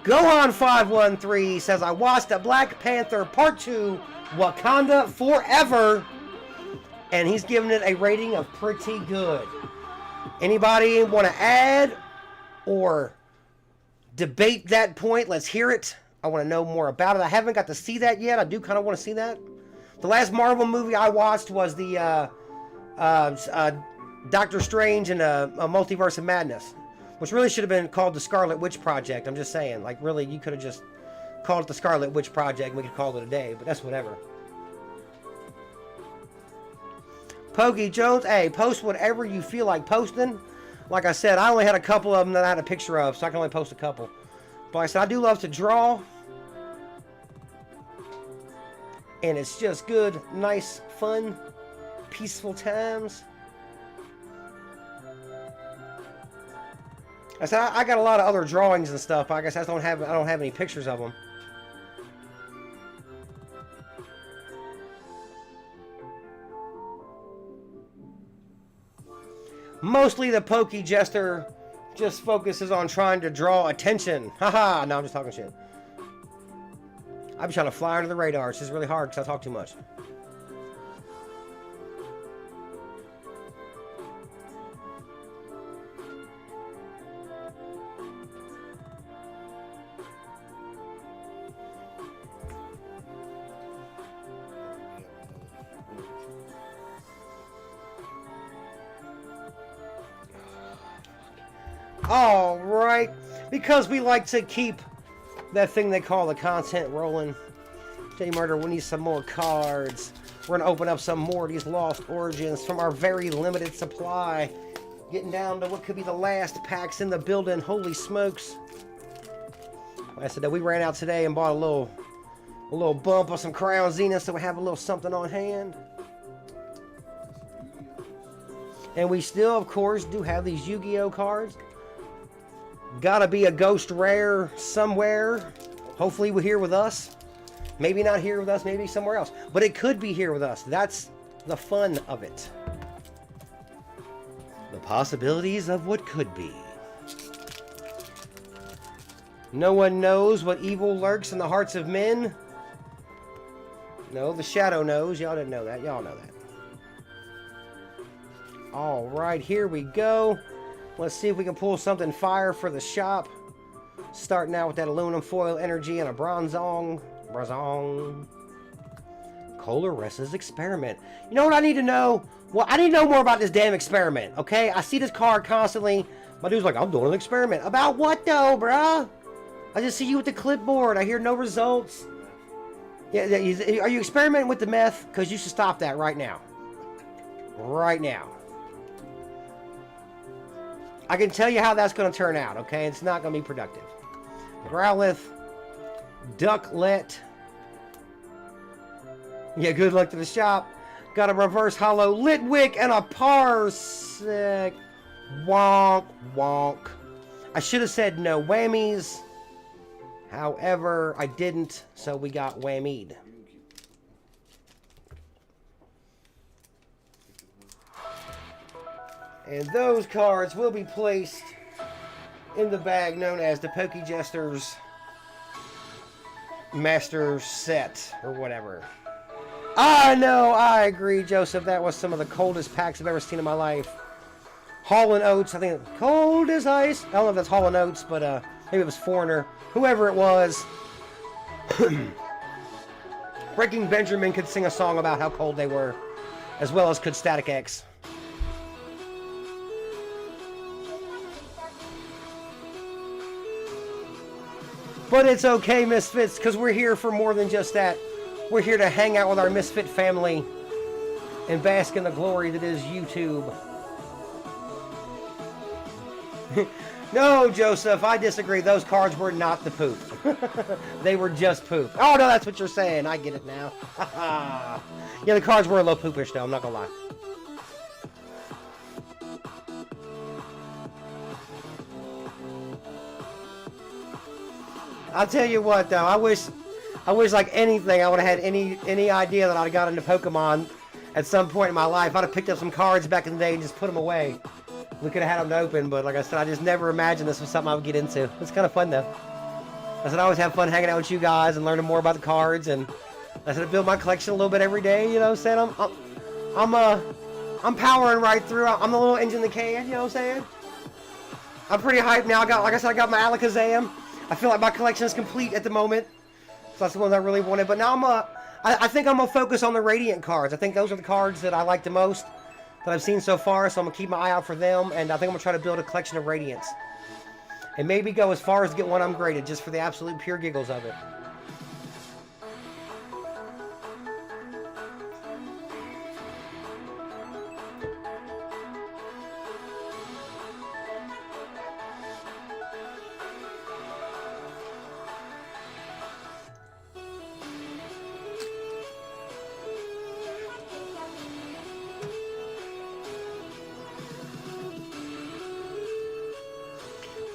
Gohan 513 says, I watched the Black Panther Part 2, Wakanda Forever, and he's giving it a rating of pretty good. Anybody want to add or debate that point? Let's hear it. I want to know more about it. I haven't got to see that yet. I do kind of want to see that. The last Marvel movie I watched was the Doctor Strange and a Multiverse of Madness, which really should have been called the Scarlet Witch Project. I'm just saying, like, really, you could have just called it the Scarlet Witch Project and we could call it a day, but that's whatever. Pokey Jones, hey, post whatever you feel like posting. Like I said, I only had a couple of them that I had a picture of, so I can only post a couple. But like I said, I do love to draw. And it's just good, nice, fun, peaceful times. I said I got a lot of other drawings and stuff. I guess I don't have any pictures of them. Mostly the Pokey Jester just focuses on trying to draw attention. Haha, no, I'm just talking shit. I've been trying to fly under the radar. It's just really hard because I talk too much. All right, because we like to keep that thing they call the content rolling. J Murder, we need some more cards. We're gonna open up some more of these Lost Origins from our very limited supply. Getting down to what could be the last packs in the building. Holy smokes. Like I said, that we ran out today and bought a little bump of some Crown Zenith, so we have a little something on hand. And we still, of course, do have these Yugioh cards. Gotta be a ghost rare somewhere. Hopefully we're here with us. Maybe not here with us, maybe somewhere else. But it could be here with us. That's the fun of it. The possibilities of what could be. No one knows what evil lurks in the hearts of men. No, the shadow knows. Y'all didn't know that. Y'all know that. All right, here we go. Let's see if we can pull something fire for the shop. Starting out with that aluminum foil energy and a bronzong. Coloressa's experiment. You know what I need to know? Well, I need to know more about this damn experiment, okay? I see this card constantly. My dude's like, I'm doing an experiment. About what, though, bruh? I just see you with the clipboard. I hear no results. Yeah, are you experimenting with the meth? Because you should stop that right now. Right now. I can tell you how that's going to turn out, okay? It's not going to be productive. Growlithe. Ducklet. Yeah, good luck to the shop. Got a reverse hollow Litwick and a Parsec. Wonk, wonk. I should have said no whammies. However, I didn't, so we got whammied. And those cards will be placed in the bag known as the Pokejester's Master Set, or whatever. I know, I agree, Joseph. That was some of the coldest packs I've ever seen in my life. Hall & Oates, I think, cold as ice. I don't know if that's Hall & Oates, but maybe it was Foreigner. Whoever it was. Breaking Benjamin could sing a song about how cold they were, as well as could Static X. But it's okay, Misfits, because we're here for more than just that. We're here to hang out with our Misfit family and bask in the glory that is YouTube. No, Joseph, I disagree. Those cards were not the poop. They were just poop. Oh, no, that's what you're saying. I get it now. Yeah, the cards were a little poopish, though. I'm not going to lie. I'll tell you what, though. I wish like anything, I would have had any idea that I'd have got into Pokemon at some point in my life. I'd have picked up some cards back in the day and just put them away. We could have had them open, but like I said, I just never imagined this was something I would get into. It's kind of fun, though. I said I always have fun hanging out with you guys and learning more about the cards, and I said I build my collection a little bit every day. You know what I'm saying? I'm powering right through. I'm the little engine that can. You know what I'm saying? I'm pretty hyped now. Like I said, I got my Alakazam. I feel like my collection is complete at the moment. So that's the ones I really wanted. But now I think I'm going to focus on the Radiant cards. I think those are the cards that I like the most that I've seen so far. So I'm going to keep my eye out for them. And I think I'm going to try to build a collection of Radiants. And maybe go as far as to get one upgraded just for the absolute pure giggles of it.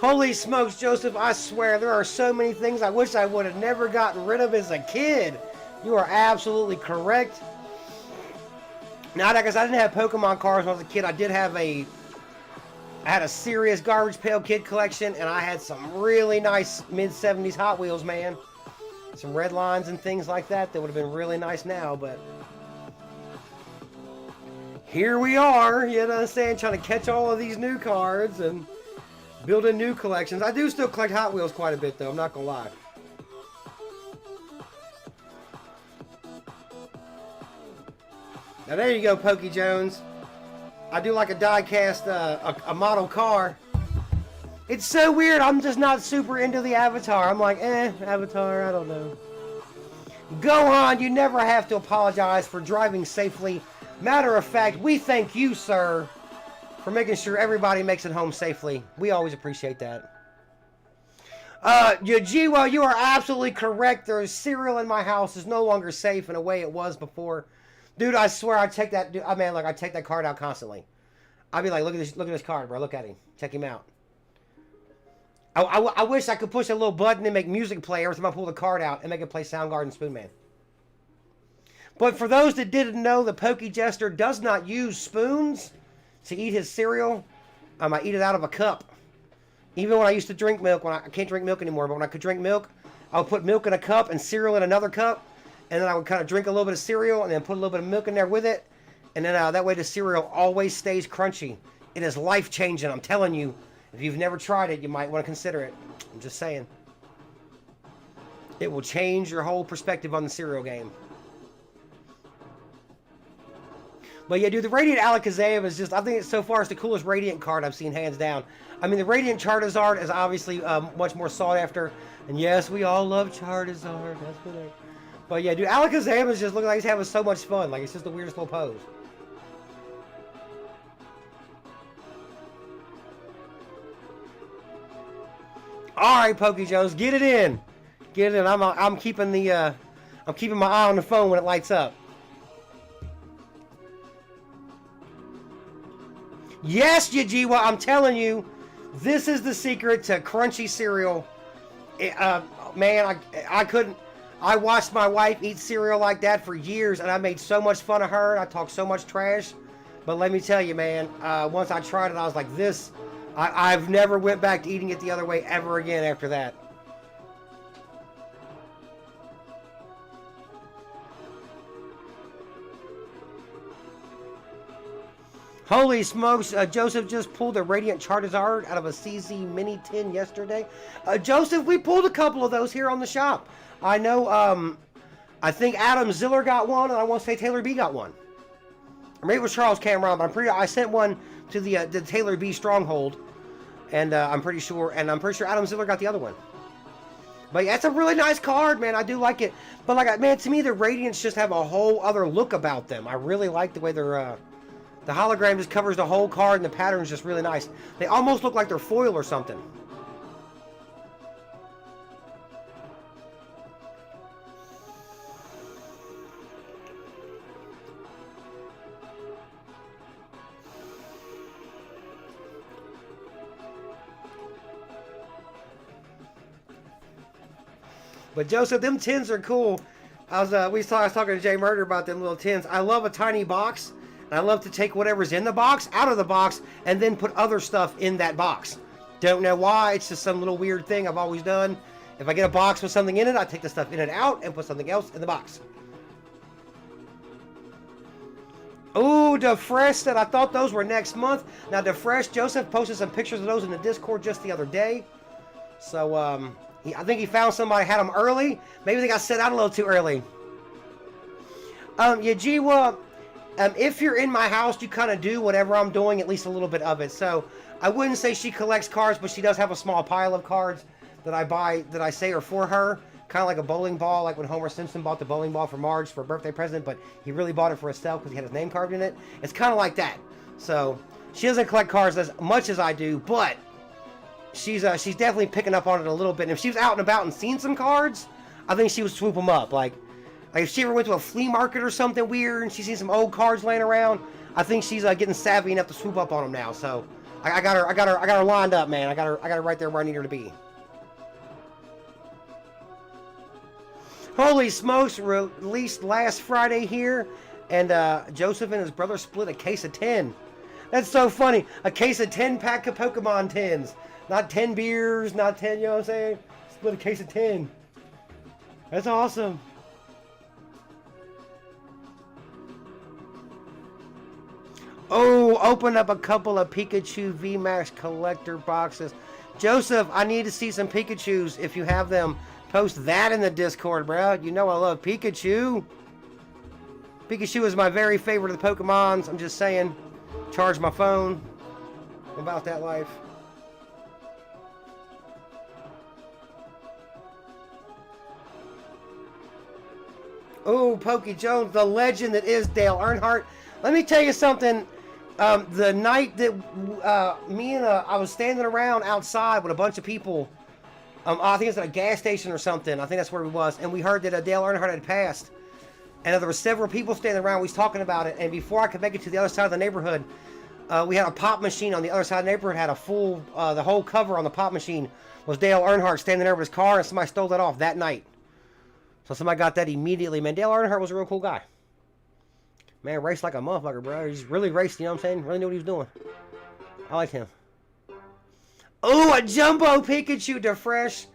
Holy smokes, Joseph, I swear, there are so many things I wish I would have never gotten rid of as a kid. You are absolutely correct. Now, because I didn't have Pokemon cards when I was a kid, I had a serious Garbage Pail Kid collection, and I had some really nice mid-70s Hot Wheels, man. Some red lines and things like that would have been really nice now, but here we are, you know what I'm saying, trying to catch all of these new cards and building new collections. I do still collect Hot Wheels quite a bit, though. I'm not going to lie. Now, there you go, Pokey Jones. I do like a die-cast, a model car. It's so weird. I'm just not super into the Avatar. I'm like, Avatar, I don't know. Gohan, you never have to apologize for driving safely. Matter of fact, we thank you, sir, for making sure everybody makes it home safely. We always appreciate that. Yugioh, you are absolutely correct. There is cereal in my house. It's no longer safe in a way it was before. Dude, I swear I take that. Dude, I mean, like I take that card out constantly. I'd be like, look at this card, bro. Look at him. Check him out. I wish I could push a little button and make music play every time I pull the card out and make it play Soundgarden Spoonman. But for those that didn't know, the Pokejester does not use spoons to eat his cereal. I eat it out of a cup. Even when I used to drink milk, I can't drink milk anymore, but when I could drink milk, I would put milk in a cup and cereal in another cup, and then I would kind of drink a little bit of cereal and then put a little bit of milk in there with it, And then that way the cereal always stays crunchy. It is life-changing, I'm telling you. If you've never tried it, you might want to consider it. I'm just saying. It will change your whole perspective on the cereal game. But yeah, dude, the Radiant Alakazam is just, I think it's so far it's the coolest Radiant card I've seen, hands down. I mean, the Radiant Charizard is obviously much more sought after. And yes, we all love Charizard. That's what I... But yeah, dude, Alakazam is just looking like he's having so much fun. Like, it's just the weirdest little pose. All right, Pokey Jones, get it in. Get it in. I'm keeping the I'm keeping my eye on the phone when it lights up. Yes, Yugioh, I'm telling you, this is the secret to crunchy cereal. Man, I couldn't. I watched my wife eat cereal like that for years, and I made so much fun of her. I talked so much trash. But let me tell you, man, once I tried it, I was like, this. I've never went back to eating it the other way ever again after that. Holy smokes, Joseph just pulled a Radiant Charizard out of a CZ Mini tin yesterday. Joseph, we pulled a couple of those here on the shop. I know, I think Adam Ziller got one, and I want to say Taylor B got one. Or maybe it was Charles Cameron, but I sent one to the Taylor B Stronghold, and I'm pretty sure Adam Ziller got the other one. But yeah, it's a really nice card, man. I do like it. But like, man, to me, the Radiants just have a whole other look about them. I really like the way they're, the hologram just covers the whole card, and the pattern's just really nice. They almost look like they're foil or something. But Joseph, them tins are cool. I was talking to Jay Murder about them little tins. I love a tiny box. And I love to take whatever's in the box out of the box and then put other stuff in that box. Don't know why. It's just some little weird thing I've always done. If I get a box with something in it, I take the stuff in and out and put something else in the box. Ooh, DeFresh said, I thought those were next month. Now, DeFresh, Joseph posted some pictures of those in the Discord just the other day. So, I think he found somebody had them early. Maybe they got sent out a little too early. Yugioh, if you're in my house, you kind of do whatever I'm doing, at least a little bit of it. So, I wouldn't say she collects cards, but she does have a small pile of cards that I buy, that I say are for her. Kind of like a bowling ball, like when Homer Simpson bought the bowling ball for Marge for a birthday present, but he really bought it for himself because he had his name carved in it. It's kind of like that. So, she doesn't collect cards as much as I do, but she's definitely picking up on it a little bit. And if she was out and about and seen some cards, I think she would swoop them up. Like if she ever went to a flea market or something weird and she's seen some old cards laying around, I think she's getting savvy enough to swoop up on them now. So I got her lined up, man. I got her right there where I need her to be. Holy smokes! Released last Friday here, and Joseph and his brother split a case of 10. That's so funny. A case of 10 pack of Pokemon tins. Not 10 beers, not 10, you know what I'm saying? Split a case of 10. That's awesome. Oh, open up a couple of Pikachu VMAX collector boxes. Joseph, I need to see some Pikachus. If you have them, post that in the Discord, bro. You know I love Pikachu. Pikachu is my very favorite of the Pokemons. I'm just saying. Charge my phone. About that life. Oh, Pokey Jones, the legend that is Dale Earnhardt. Let me tell you something. The night that I was standing around outside with a bunch of people. I think it's at a gas station or something. I think that's where we was. And we heard that Dale Earnhardt had passed. And there were several people standing around. We was talking about it. And before I could make it to the other side of the neighborhood, we had a pop machine on the other side of the neighborhood. Had a full, the whole cover on the pop machine was Dale Earnhardt standing there with his car. And somebody stole that off that night. So somebody got that immediately. Man, Dale Earnhardt was a real cool guy. Man, raced like a motherfucker, bro. He's really raced, you know what I'm saying? Really knew what he was doing. I like him. Oh, a Jumbo Pikachu DeFresh.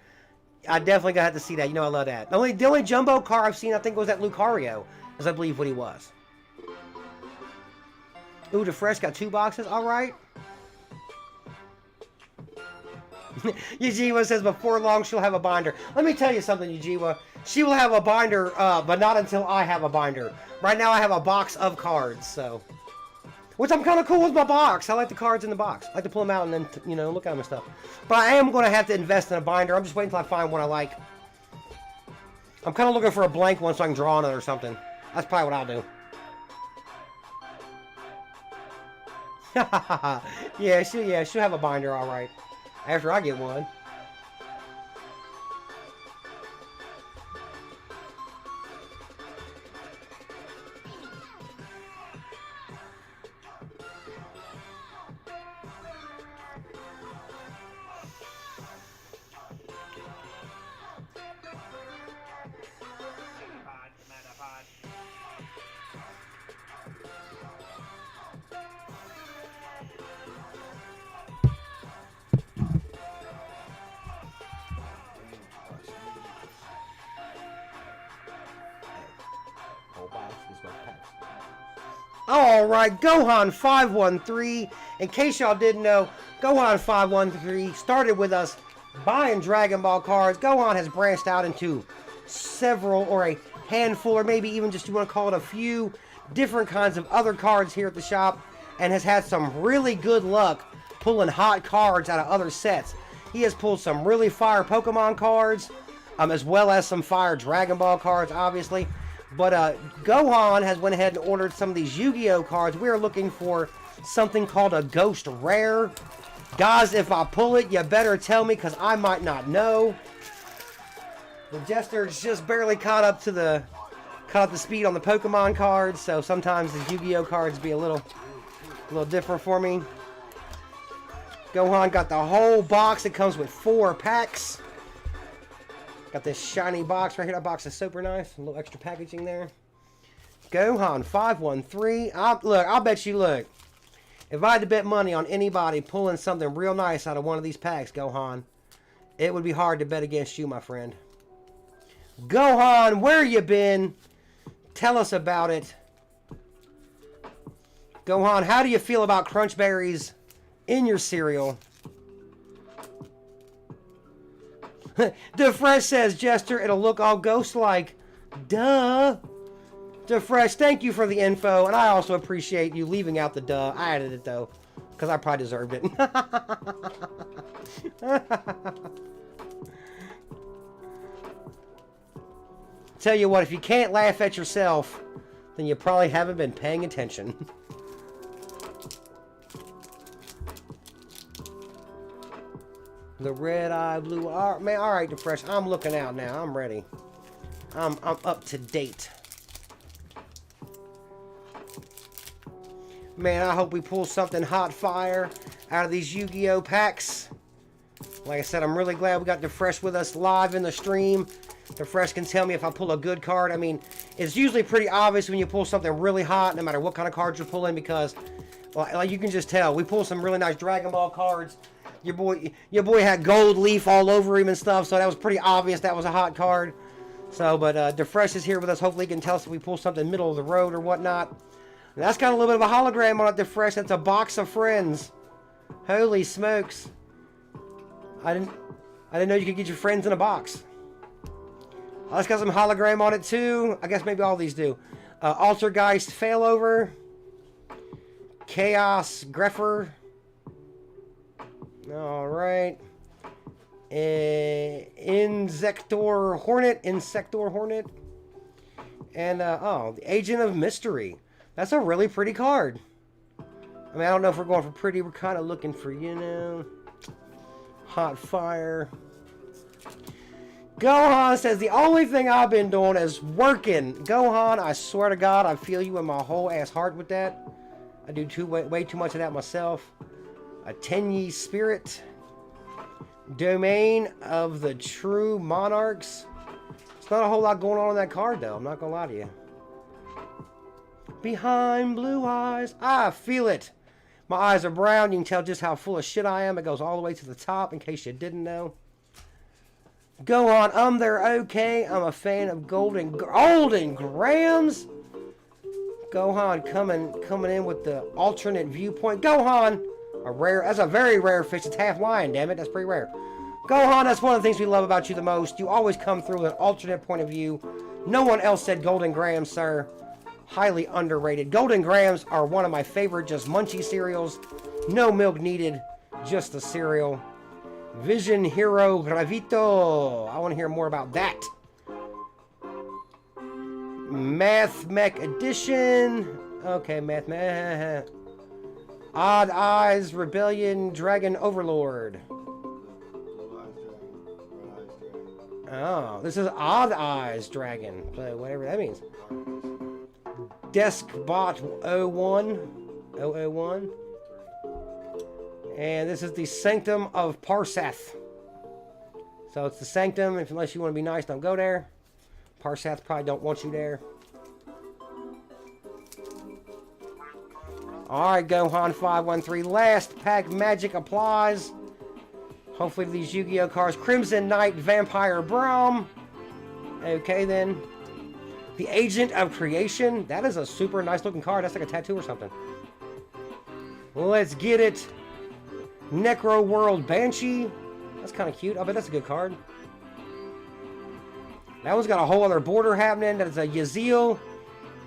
I definitely got to see that. You know I love that. The only Jumbo car I've seen, I think, was that Lucario, as I believe what he was. Ooh, the fresh got 2 boxes. All right. Yugioh says before long she'll have a binder. Let me tell you something, Yugioh. She will have a binder, but not until I have a binder. Right now I have a box of cards, so. Which I'm kind of cool with my box. I like the cards in the box. I like to pull them out and then, you know, look at them and stuff. But I am going to have to invest in a binder. I'm just waiting until I find one I like. I'm kind of looking for a blank one so I can draw on it or something. That's probably what I'll do. yeah, she'll have a binder, all right. After I get one. Alright, Gohan513. In case y'all didn't know, Gohan513 started with us buying Dragon Ball cards. Gohan has branched out into several, or a handful, or maybe even just you want to call it a few different kinds of other cards here at the shop, and has had some really good luck pulling hot cards out of other sets. He has pulled some really fire Pokemon cards, as well as some fire Dragon Ball cards, obviously. But Gohan has went ahead and ordered some of these Yu-Gi-Oh cards. We are looking for something called a Ghost Rare. Guys, if I pull it, you better tell me, because I might not know. The Jester's just barely caught up to speed on the Pokemon cards, so sometimes the Yu-Gi-Oh cards be a little different for me. Gohan got the whole box. It comes with 4 packs. Got this shiny box right here. That box is super nice. A little extra packaging there. Gohan513. I'll bet you, look. If I had to bet money on anybody pulling something real nice out of one of these packs, Gohan, it would be hard to bet against you, my friend. Gohan, where you been? Tell us about it. Gohan, how do you feel about crunch berries in your cereal? DeFresh says, Jester, it'll look all ghost-like. Duh. DeFresh, thank you for the info, and I also appreciate you leaving out the duh. I added it, though, because I probably deserved it. Tell you what, if you can't laugh at yourself, then you probably haven't been paying attention. The red eye, blue eye. Man, all right, DeFresh. I'm looking out now. I'm ready. I'm up to date. Man, I hope we pull something hot fire out of these Yu-Gi-Oh packs. Like I said, I'm really glad we got DeFresh with us live in the stream. DeFresh can tell me if I pull a good card. I mean, it's usually pretty obvious when you pull something really hot, no matter what kind of cards you're pulling, because, well, like you can just tell. We pulled some really nice Dragon Ball cards. Your boy had gold leaf all over him and stuff, so that was pretty obvious that was a hot card. So, but DeFresh is here with us. Hopefully he can tell us if we pull something middle of the road or whatnot. And that's got a little bit of a hologram on it, DeFresh. That's a box of friends. Holy smokes. I didn't know you could get your friends in a box. Oh, it's got some hologram on it too. I guess maybe all these do. Altergeist Failover. Chaos Greffer. Alright. Insector Hornet. And, the Agent of Mystery. That's a really pretty card. I mean, I don't know if we're going for pretty. We're kind of looking for, you know, hot fire. Gohan says, the only thing I've been doing is working. Gohan, I swear to God, I feel you in my whole ass heart with that. I do way too much of that myself. A Tenyi Spirit. Domain of the True Monarchs. It's not a whole lot going on in that card, though. I'm not going to lie to you. Behind blue eyes. I feel it. My eyes are brown. You can tell just how full of shit I am. It goes all the way to the top, in case you didn't know. Gohan, they're okay. I'm a fan of golden grams. Gohan coming in with the alternate viewpoint. Gohan, that's a very rare fish. It's half lion, damn it. That's pretty rare. Gohan, that's one of the things we love about you the most. You always come through with an alternate point of view. No one else said Golden Grams, sir. Highly underrated. Golden Grams are one of my favorite just munchy cereals. No milk needed, just the cereal. Vision Hero Gravito. I want to hear more about that. Math Mech Edition. Okay, Math Mech. Odd Eyes Rebellion Dragon Overlord. Oh, this is Odd Eyes Dragon. Whatever that means. Deskbot 01. 001. And this is the Sanctum of Parsath. So it's the Sanctum. Unless you want to be nice, don't go there. Parsath probably don't want you there. Alright, Gohan 513. Last pack magic applies. Hopefully these Yu-Gi-Oh cards. Crimson Knight Vampire Braum. Okay then. The Agent of Creation. That is a super nice looking card. That's like a tattoo or something. Let's get it. Necro World Banshee. That's kind of cute. I bet that's a good card. That one's got a whole other border happening. That's a Yugioh.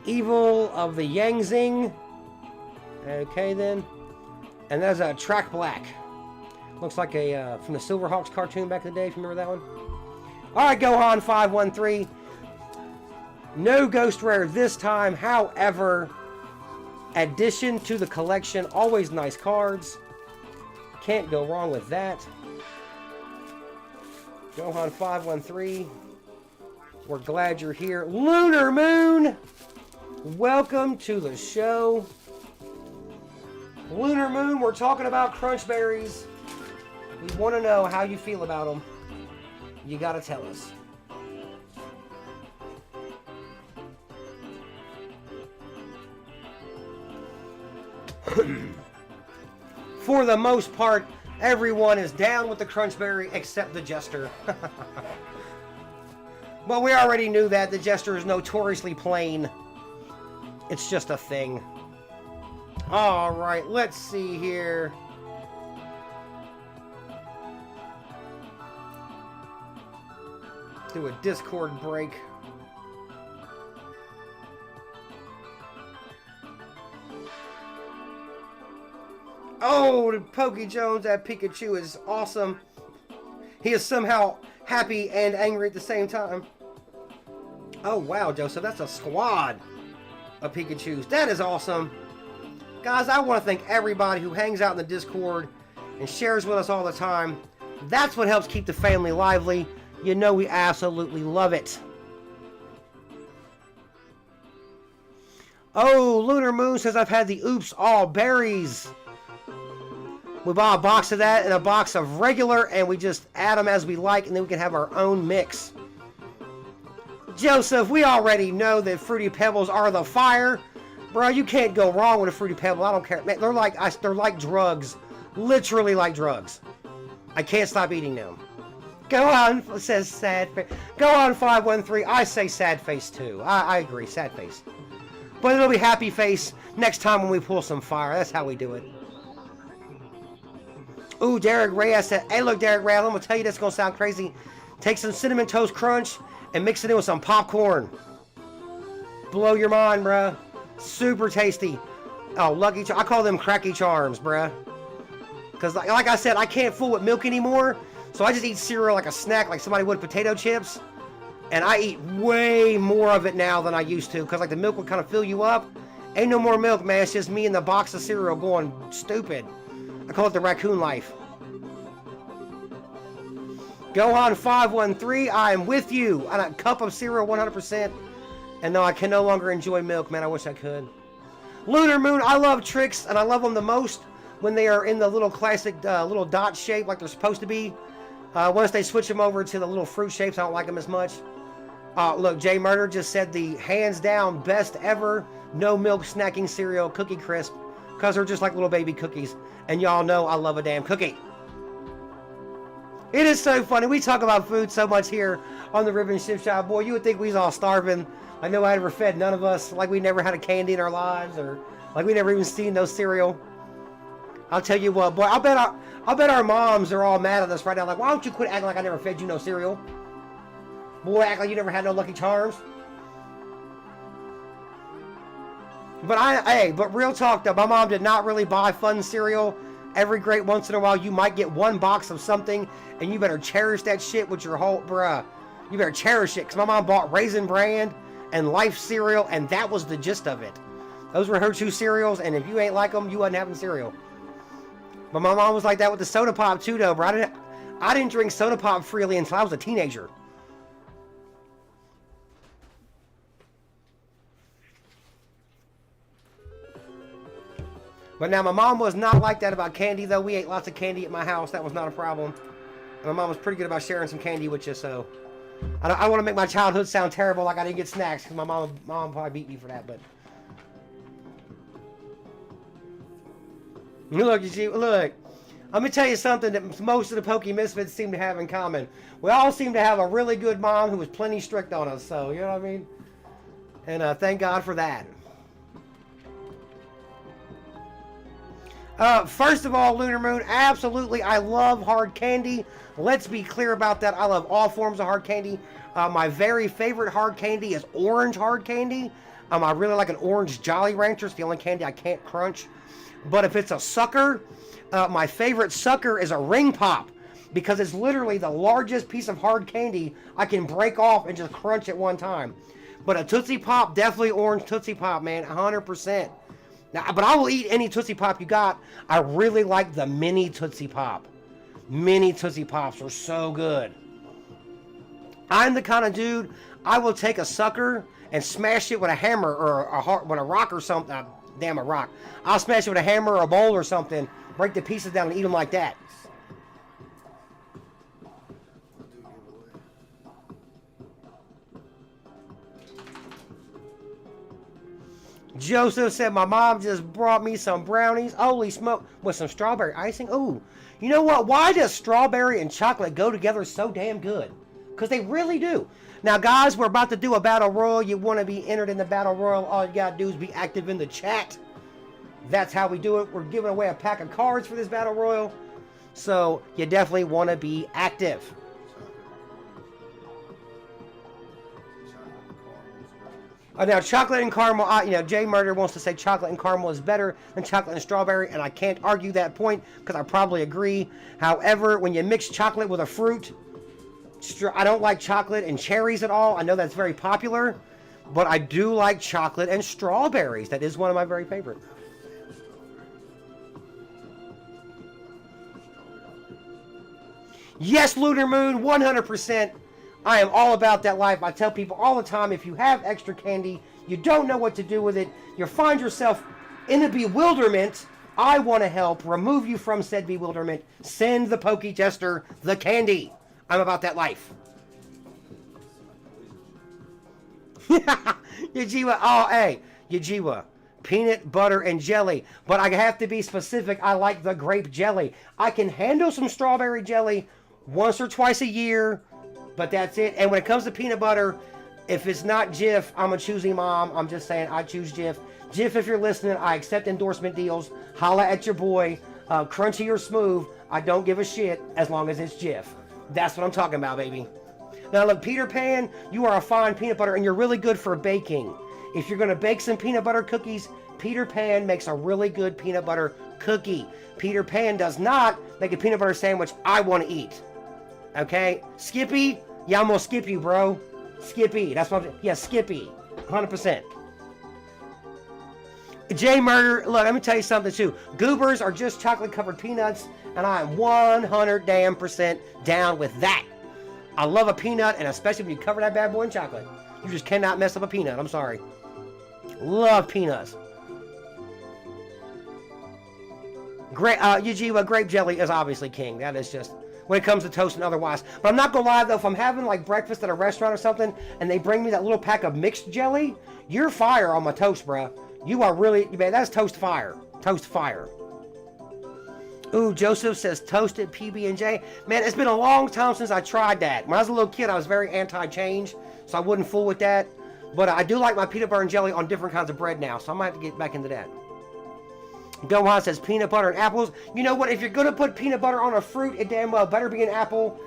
Evil of the Yangzing. Okay then. And there's a Track Black. Looks like a from the Silverhawks cartoon back in the day, if you remember that one. Alright, Gohan 513. No Ghost Rare this time. However, addition to the collection. Always nice cards. Can't go wrong with that. Gohan 513. We're glad you're here. Lunar Moon! Welcome to the show. Lunar Moon, we're talking about crunch berries. We want to know how you feel about them. You gotta tell us. For the most part, everyone is down with the Crunchberry except the Jester. But we already knew that. The Jester is notoriously plain. It's just a thing. Alright, let's see here. Do a Discord break. Oh, the Poke Jones at Pikachu is awesome. He is somehow happy and angry at the same time. Oh, wow, Joseph. That's a squad of Pikachus. That is awesome. Guys, I want to thank everybody who hangs out in the Discord and shares with us all the time. That's what helps keep the family lively. You know we absolutely love it. Oh, Lunar Moon says I've had the Oops All Berries. We bought a box of that and a box of regular, and we just add them as we like, and then we can have our own mix. Joseph, we already know that Fruity Pebbles are the fire. Bro, you can't go wrong with a Fruity Pebble. I don't care. Man, they're like drugs. Literally like drugs. I can't stop eating them. Go on, says Sad Face. Go on, 513. I say Sad Face too. I agree, Sad Face. But it'll be Happy Face next time when we pull some fire. That's how we do it. Ooh, Derek Ray, I said, hey, look, Derek Ray, I'm going to tell you this is going to sound crazy. Take some Cinnamon Toast Crunch and mix it in with some popcorn. Blow your mind, bruh. Super tasty. Oh, Lucky Charms. I call them Cracky Charms, bruh. Because, like I said, I can't fool with milk anymore. So I just eat cereal like a snack, like somebody would potato chips. And I eat way more of it now than I used to. Because, like, the milk would kind of fill you up. Ain't no more milk, man. It's just me and the box of cereal going stupid. I call it the raccoon life. Gohan 513, I am with you. On a cup of cereal 100%. And no, I can no longer enjoy milk, man. I wish I could. Lunar Moon, I love tricks, and I love them the most when they are in the little classic little dot shape like they're supposed to be. Once they switch them over to the little fruit shapes, I don't like them as much. Look, Jay Murder just said the hands down best ever no milk snacking cereal, Cookie Crisp. Because they're just like little baby cookies. And y'all know I love a damn cookie. It is so funny. We talk about food so much here on the Ribbon Chip Shop. Boy, you would think we was all starving I know I never fed none of us, like we never had a candy in our lives, or like we never even seen no cereal. I'll tell you what, boy, I'll bet our moms are all mad at us right now. Like, why don't you quit acting like I never fed you no cereal? Boy, act like you never had no Lucky Charms. But but real talk though, my mom did not really buy fun cereal. Every great once in a while, you might get one box of something, and you better cherish that shit with your whole, bruh. You better cherish it, because my mom bought Raisin Bran and Life cereal, and that was the gist of it. Those were her two cereals, and if you ain't like them, you wasn't having cereal. But my mom was like that with the soda pop too, though, bro. I didn't drink soda pop freely until I was a teenager. But now, my mom was not like that about candy, though. We ate lots of candy at my house. That was not a problem. And my mom was pretty good about sharing some candy with you, so... I don't want to make my childhood sound terrible like I didn't get snacks, because my mom probably beat me for that, but... Look, look. Let me tell you something that most of the Pokemisfitz seem to have in common. We all seem to have a really good mom who was plenty strict on us, so, you know what I mean? And thank God for that. First of all, Lunar Moon, absolutely, I love hard candy. Let's be clear about that. I love all forms of hard candy. My very favorite hard candy is orange hard candy. I really like an orange Jolly Rancher. It's the only candy I can't crunch. But if it's a sucker, my favorite sucker is a ring pop, because it's literally the largest piece of hard candy I can break off and just crunch at one time. But a Tootsie Pop, definitely orange Tootsie Pop, man, 100%. Now, but I will eat any Tootsie Pop you got. I really like the mini Tootsie Pop. Mini Tootsie Pops are so good. I'm the kind of dude, I will take a sucker and smash it with a hammer or with a rock or something. Damn, a rock. I'll smash it with a hammer or a bowl or something, break the pieces down and eat them like that. Joseph said, my mom just brought me some brownies. Holy smoke. With some strawberry icing. Ooh. You know what? Why does strawberry and chocolate go together so damn good? Because they really do. Now, guys, we're about to do a battle royal. You want to be entered in the battle royal. All you got to do is be active in the chat. That's how we do it. We're giving away a pack of cards for this battle royal. So, you definitely want to be active. Now, chocolate and caramel, Jay Murder wants to say chocolate and caramel is better than chocolate and strawberry, and I can't argue that point, because I probably agree. However, when you mix chocolate with a fruit, I don't like chocolate and cherries at all. I know that's very popular, but I do like chocolate and strawberries. That is one of my very favorite. Yes, Lunar Moon, 100%. I am all about that life. I tell people all the time, if you have extra candy, you don't know what to do with it, you find yourself in a bewilderment, I want to help remove you from said bewilderment. Send the Poke Jester the candy. I'm about that life. Yugioh, oh, hey, Yugioh. Peanut butter and jelly. But I have to be specific. I like the grape jelly. I can handle some strawberry jelly once or twice a year, but that's it. And when it comes to peanut butter, if it's not Jif, I'm a choosy mom. I'm just saying, I choose Jif. Jif, if you're listening, I accept endorsement deals. Holla at your boy. Crunchy or smooth, I don't give a shit as long as it's Jif. That's what I'm talking about, baby. Now look, Peter Pan, you are a fine peanut butter, and you're really good for baking. If you're going to bake some peanut butter cookies, Peter Pan makes a really good peanut butter cookie. Peter Pan does not make a peanut butter sandwich I want to eat. Okay? Skippy, yeah, I'm going to skip you, bro. Skippy, that's what I'm... Yeah, Skippy. 100%. Jay Murder, look, let me tell you something, too. Goobers are just chocolate-covered peanuts, and I am 100% down with that. I love a peanut, and especially when you cover that bad boy in chocolate. You just cannot mess up a peanut. I'm sorry. Love peanuts. Yugioh, grape jelly is obviously king. That is just... when it comes to toast and otherwise. But I'm not gonna lie though, if I'm having like breakfast at a restaurant or something, and they bring me that little pack of mixed jelly, you're fire on my toast, bruh. You are really, man, that's toast fire. Toast fire. Ooh, Joseph says toasted PB&J. Man, it's been a long time since I tried that. When I was a little kid, I was very anti-change, so I wouldn't fool with that. But I do like my peanut butter and jelly on different kinds of bread now, so I might have to get back into that. Gohan says peanut butter and apples. You know what? If you're going to put peanut butter on a fruit, it damn well better be an apple.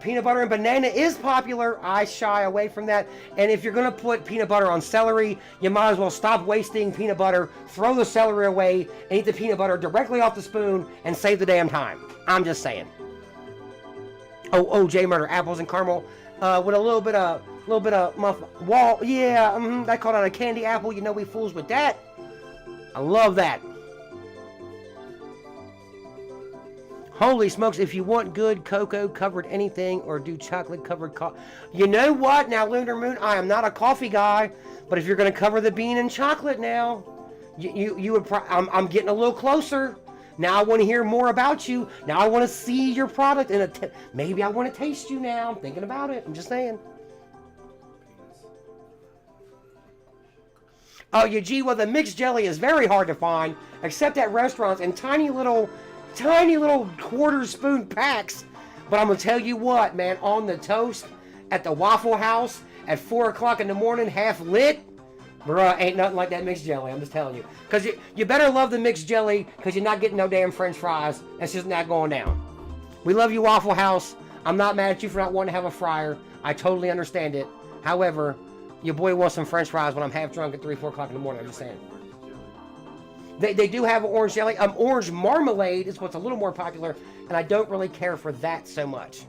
Peanut butter and banana is popular. I shy away from that. And if you're going to put peanut butter on celery, you might as well stop wasting peanut butter, throw the celery away, and eat the peanut butter directly off the spoon and save the damn time. I'm just saying. Oh, J Murder, apples and caramel with a little bit of wall. Yeah, they call it a candy apple. You know we fools with that. I love that. Holy smokes, if you want good cocoa-covered anything or do chocolate-covered coffee. You know what? Now, Lunar Moon, I am not a coffee guy, but if you're going to cover the bean in chocolate now, you would I'm getting a little closer. Now I want to hear more about you. Now I want to see your product. Maybe I want to taste you now. I'm thinking about it. I'm just saying. Oh, Yugioh, the mixed jelly is very hard to find, except at restaurants in tiny little quarter spoon packs. But I'm gonna tell you what, man, on the toast at the Waffle House at 4 o'clock in the morning, half lit, bruh, ain't nothing like that mixed jelly. I'm just telling you, because you better love the mixed jelly, because you're not getting no damn French fries. That's just not going down. We love you, Waffle House. I'm not mad at you for not wanting to have a fryer. I totally understand it. However, your boy wants some French fries when I'm half drunk at 3, 4 o'clock in the morning. I'm just saying. They do have orange jelly. Orange marmalade is what's a little more popular, and I don't really care for that so much.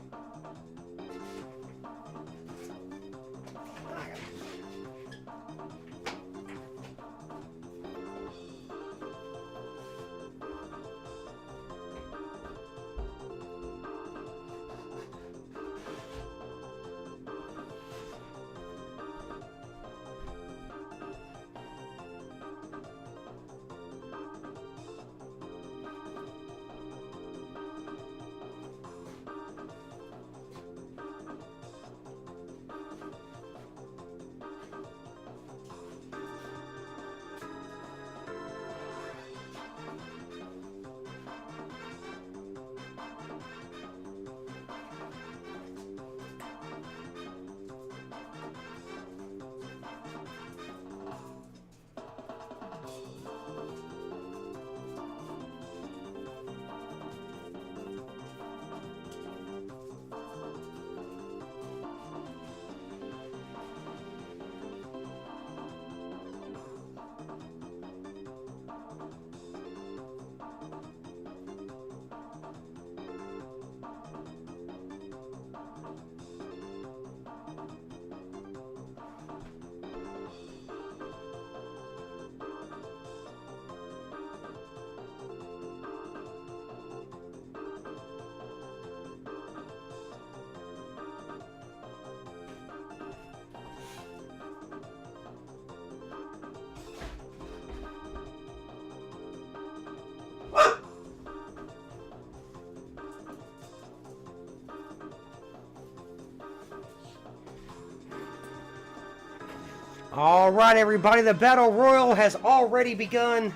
All right, everybody, the Battle Royal has already begun.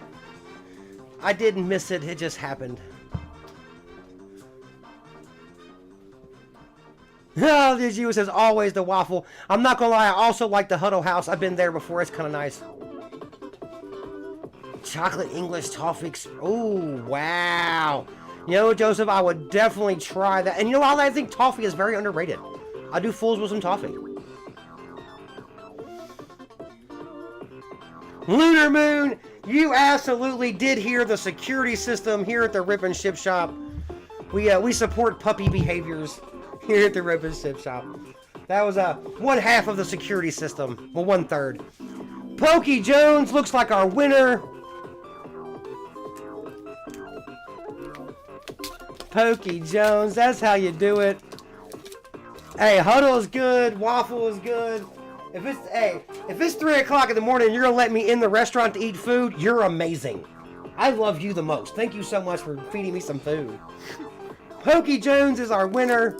I didn't miss it. It just happened. Oh, Yugioh says, always the waffle. I'm not going to lie. I also like the Huddle House. I've been there before. It's kind of nice. Chocolate English toffee. Oh, wow. You know, Joseph, I would definitely try that. And you know, I think toffee is very underrated. I do fools with some toffee. Lunar Moon, you absolutely did hear the security system here at the Rip and Ship Shop. We support puppy behaviors here at the Rip and Ship Shop. That was one half of the security system. Well, 1/3. Pokey Jones looks like our winner. Pokey Jones, that's how you do it. Hey, Huddle is good. Waffle is good. If it's 3 o'clock in the morning and you're gonna let me in the restaurant to eat food, you're amazing. I love you the most. Thank you so much for feeding me some food. Pokey Jones is our winner.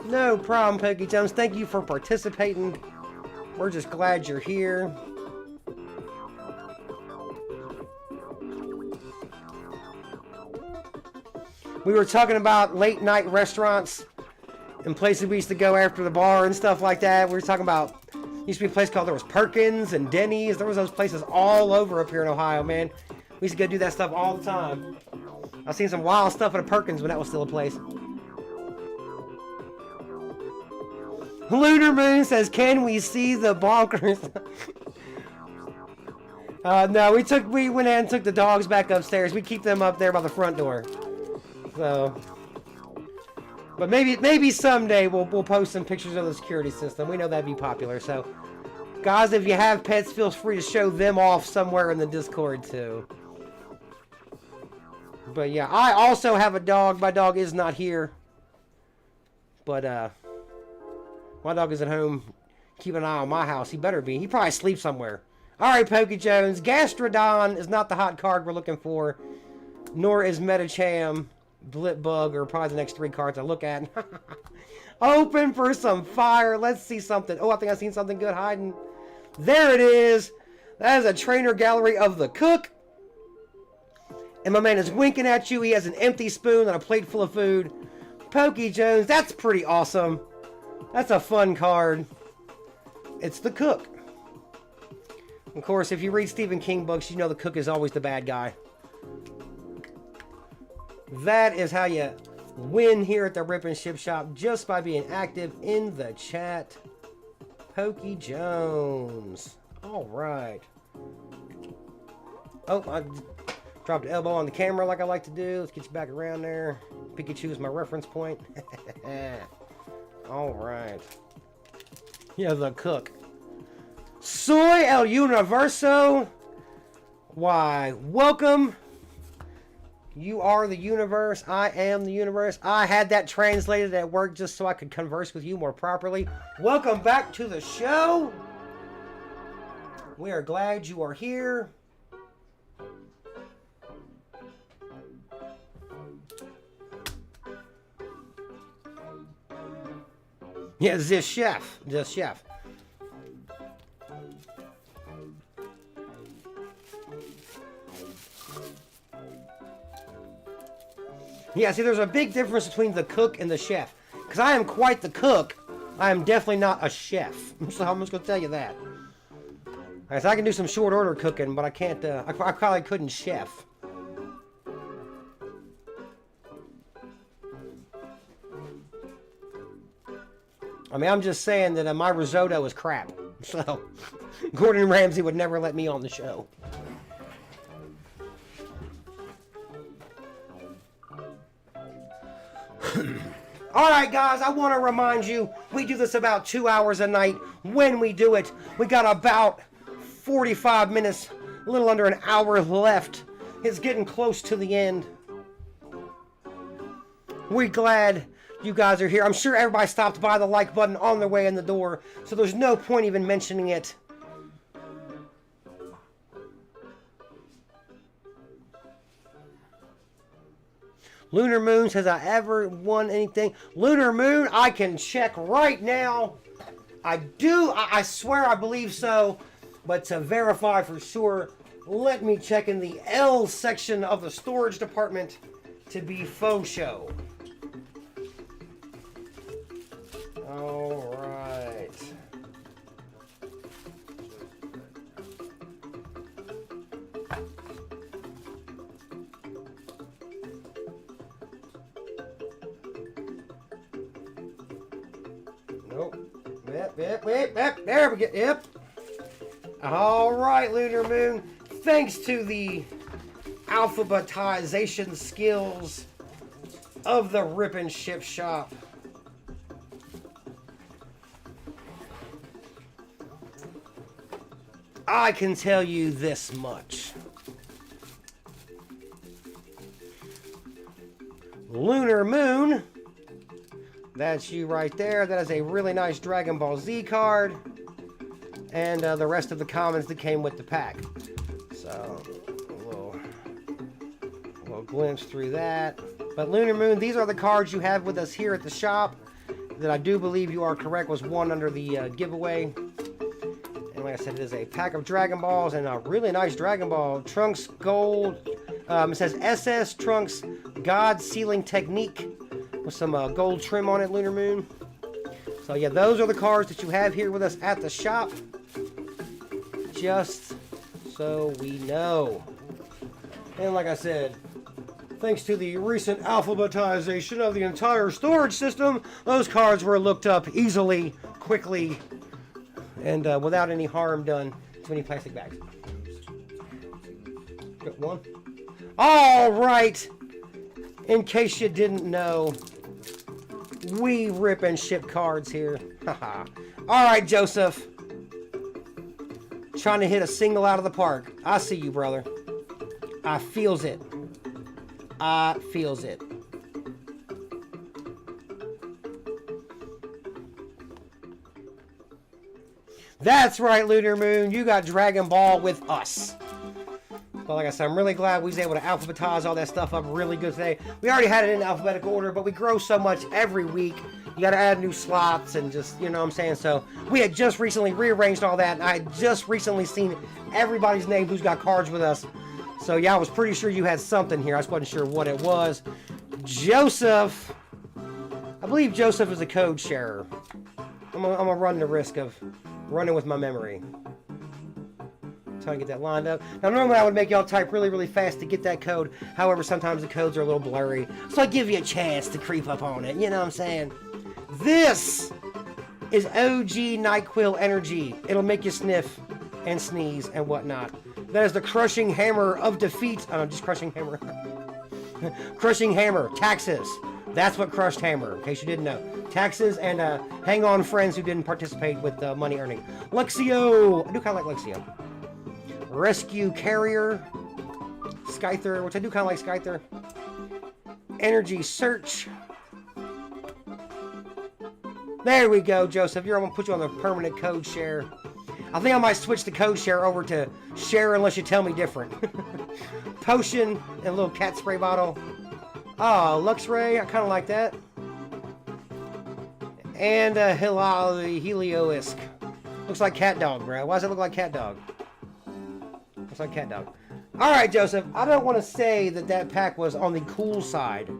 No problem, Pokey Jones. Thank you for participating. We're just glad you're here. We were talking about late night restaurants and places we used to go after the bar and stuff like that. We were talking about Used to be a place called, there was Perkins and Denny's. There was those places all over up here in Ohio, man. We used to go do that stuff all the time. I've seen some wild stuff at a Perkins when that was still a place. Lunar Moon says, can we see the bonkers? No, we went in and took the dogs back upstairs. We keep them up there by the front door. So, but maybe someday we'll post some pictures of the security system. We know that'd be popular. So, guys, if you have pets, feel free to show them off somewhere in the Discord too. But yeah, I also have a dog. My dog is not here, but my dog is at home. Keep an eye on my house. He better be. He probably sleeps somewhere. All right, Poke Jones. Gastrodon is not the hot card we're looking for, nor is Metacham, Blitbug, or probably the next 3 cards I look at. Open for some fire. Let's see something. Oh, I think I've seen something good hiding. There it is. That is a trainer gallery of the cook. And my man is winking at you. He has an empty spoon and a plate full of food. Poke Jones, that's pretty awesome. That's a fun card. It's the cook. Of course, if you read Stephen King books, you know the cook is always the bad guy. That is how you win here at the Rip and Ship Shop, just by being active in the chat. Poke Jones. All right. Oh, I dropped the elbow on the camera like I like to do. Let's get you back around there. Pikachu is my reference point. All right. Yeah, the cook. Soy El Universo. Why, welcome. You are the universe. I am the universe. I had that translated at work just so I could converse with you more properly. Welcome back to the show. We are glad you are here. Yeah, this chef. Yeah, see, there's a big difference between the cook and the chef. Because I am quite the cook. I am definitely not a chef. So I'm just going to tell you that. Alright, so I can do some short order cooking, but I can't, I probably couldn't chef. I mean, I'm just saying that my risotto is crap. So, Gordon Ramsay would never let me on the show. Alright guys, I want to remind you, we do this about 2 hours a night. When we do it, we got about 45 minutes, a little under an hour left. It's getting close to the end. We're glad you guys are here. I'm sure everybody stopped by the like button on their way in the door, so there's no point even mentioning it. Lunar Moon says, I ever won anything? Lunar Moon, I can check right now. I swear I believe so. But to verify for sure, let me check in the L section of the storage department to be faux show. All right. Nope. Yep. There we go. Yep. All right, Lunar Moon. Thanks to the alphabetization skills of the Rip and Ship Shop, I can tell you this much. Lunar Moon, that's you right there. That is a really nice Dragon Ball Z card. And the rest of the commons that came with the pack. So, a little glimpse through that. But Lunar Moon, these are the cards you have with us here at the shop. That I do believe you are correct was won under the giveaway. And like I said, it is a pack of Dragon Balls and a really nice Dragon Ball. Trunks Gold. It says SS Trunks God Sealing Technique with some gold trim on it, Lunar Moon. So yeah, those are the cards that you have here with us at the shop. Just so we know. And like I said, thanks to the recent alphabetization of the entire storage system, those cards were looked up easily, quickly, and without any harm done to any plastic bags. Got one. All right. In case you didn't know, we rip and ship cards here. Haha. All right, Joseph. Trying to hit a single out of the park. I see you, brother. I feels it. I feels it. That's right, Lunar Moon. You got Dragon Ball with us. But like I said, I'm really glad we was able to alphabetize all that stuff up really good today. We already had it in alphabetical order, but we grow so much every week. You got to add new slots and just, you know what I'm saying? So we had just recently rearranged all that, and I had just recently seen everybody's name who's got cards with us. So yeah, I was pretty sure you had something here. I just wasn't sure what it was. Joseph. I believe Joseph is a code sharer. I'm gonna run the risk of running with my memory. Trying to get that lined up. Now, normally I would make y'all type really, really fast to get that code. However, sometimes the codes are a little blurry. So I give you a chance to creep up on it. You know what I'm saying? This is OG NyQuil Energy. It'll make you sniff and sneeze and whatnot. That is the Crushing Hammer of Defeat. Oh, no, just Crushing Hammer. Crushing Hammer. Taxes. That's what crushed Hammer, in case you didn't know. Taxes and hang on friends who didn't participate with money earning. Luxio. I do kind of like Luxio. Rescue Carrier. Scyther, which I do kind of like Scyther. Energy Search. There we go, Joseph. I'm going to put you on the permanent code share. I think I might switch the code share over to share unless you tell me different. Potion and a little cat spray bottle. Oh, Luxray. I kind of like that. And Helioisk. Looks like cat dog, bro. Why does it look like cat dog? Looks like cat dog. Alright, Joseph. I don't want to say that that pack was on the cool side.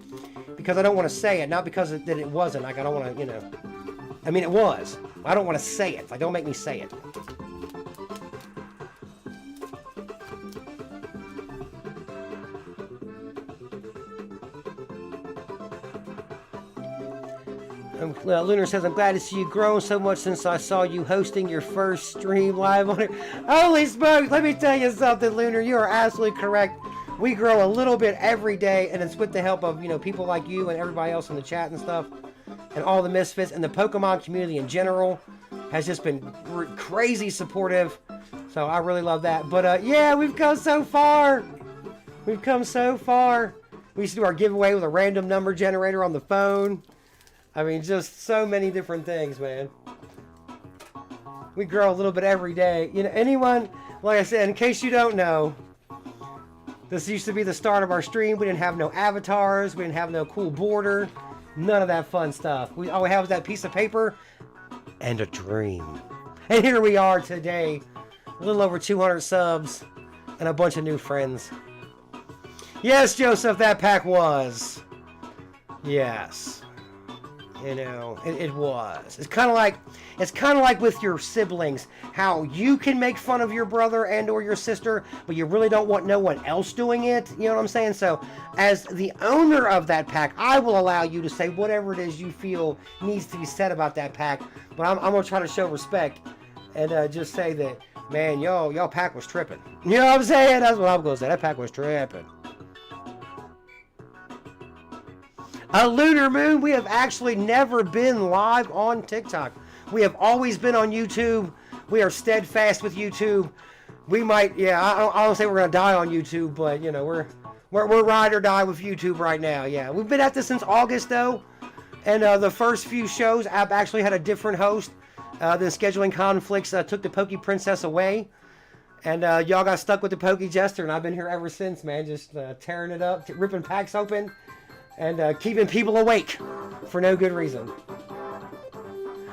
Because I don't want to say it. Not because that it wasn't. Like, I don't want to, you know. I mean, it was. I don't want to say it. Like, don't make me say it. Lunar says, I'm glad to see you grown so much since I saw you hosting your first stream live on it. Holy smokes, let me tell you something, Lunar. You are absolutely correct. We grow a little bit every day, and it's with the help of, you know, people like you and everybody else in the chat and stuff, and all the misfits, and the Pokemon community in general has just been crazy supportive. So I really love that. But yeah, we've come so far. We've come so far. We used to do our giveaway with a random number generator on the phone. I mean, just so many different things, man. We grow a little bit every day. You know, anyone, like I said, in case you don't know, this used to be the start of our stream. We didn't have no avatars. We didn't have no cool border. None of that fun stuff. All we have is that piece of paper and a dream. And here we are today. A little over 200 subs and a bunch of new friends. Yes, Joseph, that pack was. Yes. You know, it was. It's kind of like with your siblings, how you can make fun of your brother and or your sister, but you really don't want no one else doing it. You know what I'm saying? So, as the owner of that pack, I will allow you to say whatever it is you feel needs to be said about that pack. But I'm gonna try to show respect and just say that, man, y'all pack was tripping. You know what I'm saying? That's what I'm gonna say. That pack was tripping. A Lunar Moon, we have actually never been live on TikTok. We have always been on YouTube. We are steadfast with YouTube. We might, yeah, I don't say we're gonna die on YouTube, but you know, we're ride or die with YouTube right now. Yeah, we've been at this since August though, and the first few shows I've actually had a different host. The scheduling conflicts took the Poke Princess away, and y'all got stuck with the Poke Jester, and I've been here ever since, man, just tearing it up, ripping packs open. And keeping people awake for no good reason.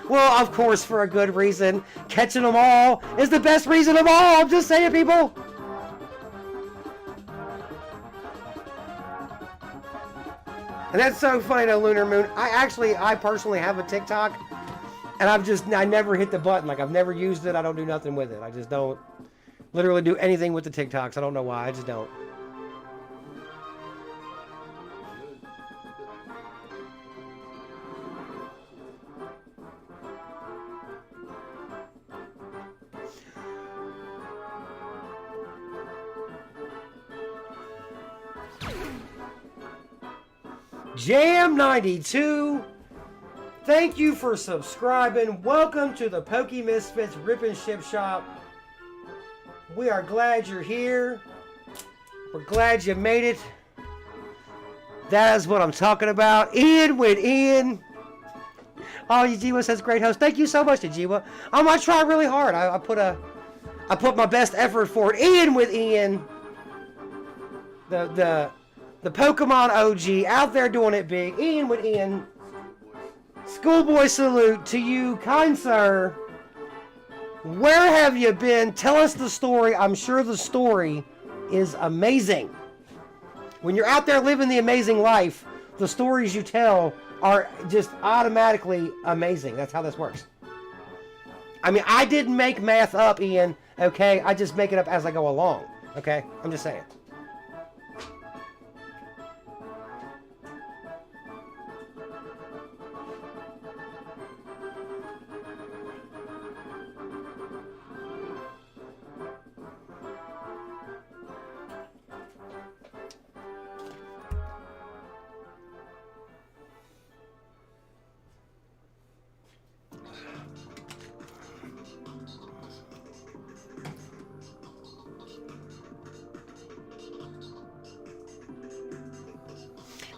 Well, of course, for a good reason. Catching them all is the best reason of all. I'm just saying, people. And that's so funny, though, Lunar Moon. I personally have a TikTok. And I never hit the button. Like, I've never used it. I don't do nothing with it. I just don't literally do anything with the TikToks. I don't know why. I just don't. Jam92, thank you for subscribing. Welcome to the Pokemisfitz Rip and Ship Shop. We are glad you're here. We're glad you made it. That is what I'm talking about. Ian with Ian. Oh, Yugioh says great host. Thank you so much, Yugioh. I'm gonna try really hard. I put my best effort forward. Ian with Ian. The Pokemon OG out there doing it big. Ian with Ian. Schoolboy salute to you, kind sir. Where have you been? Tell us the story. I'm sure the story is amazing. When you're out there living the amazing life, the stories you tell are just automatically amazing. That's how this works. I mean, I didn't make math up, Ian, okay? I just make it up as I go along, okay? I'm just saying.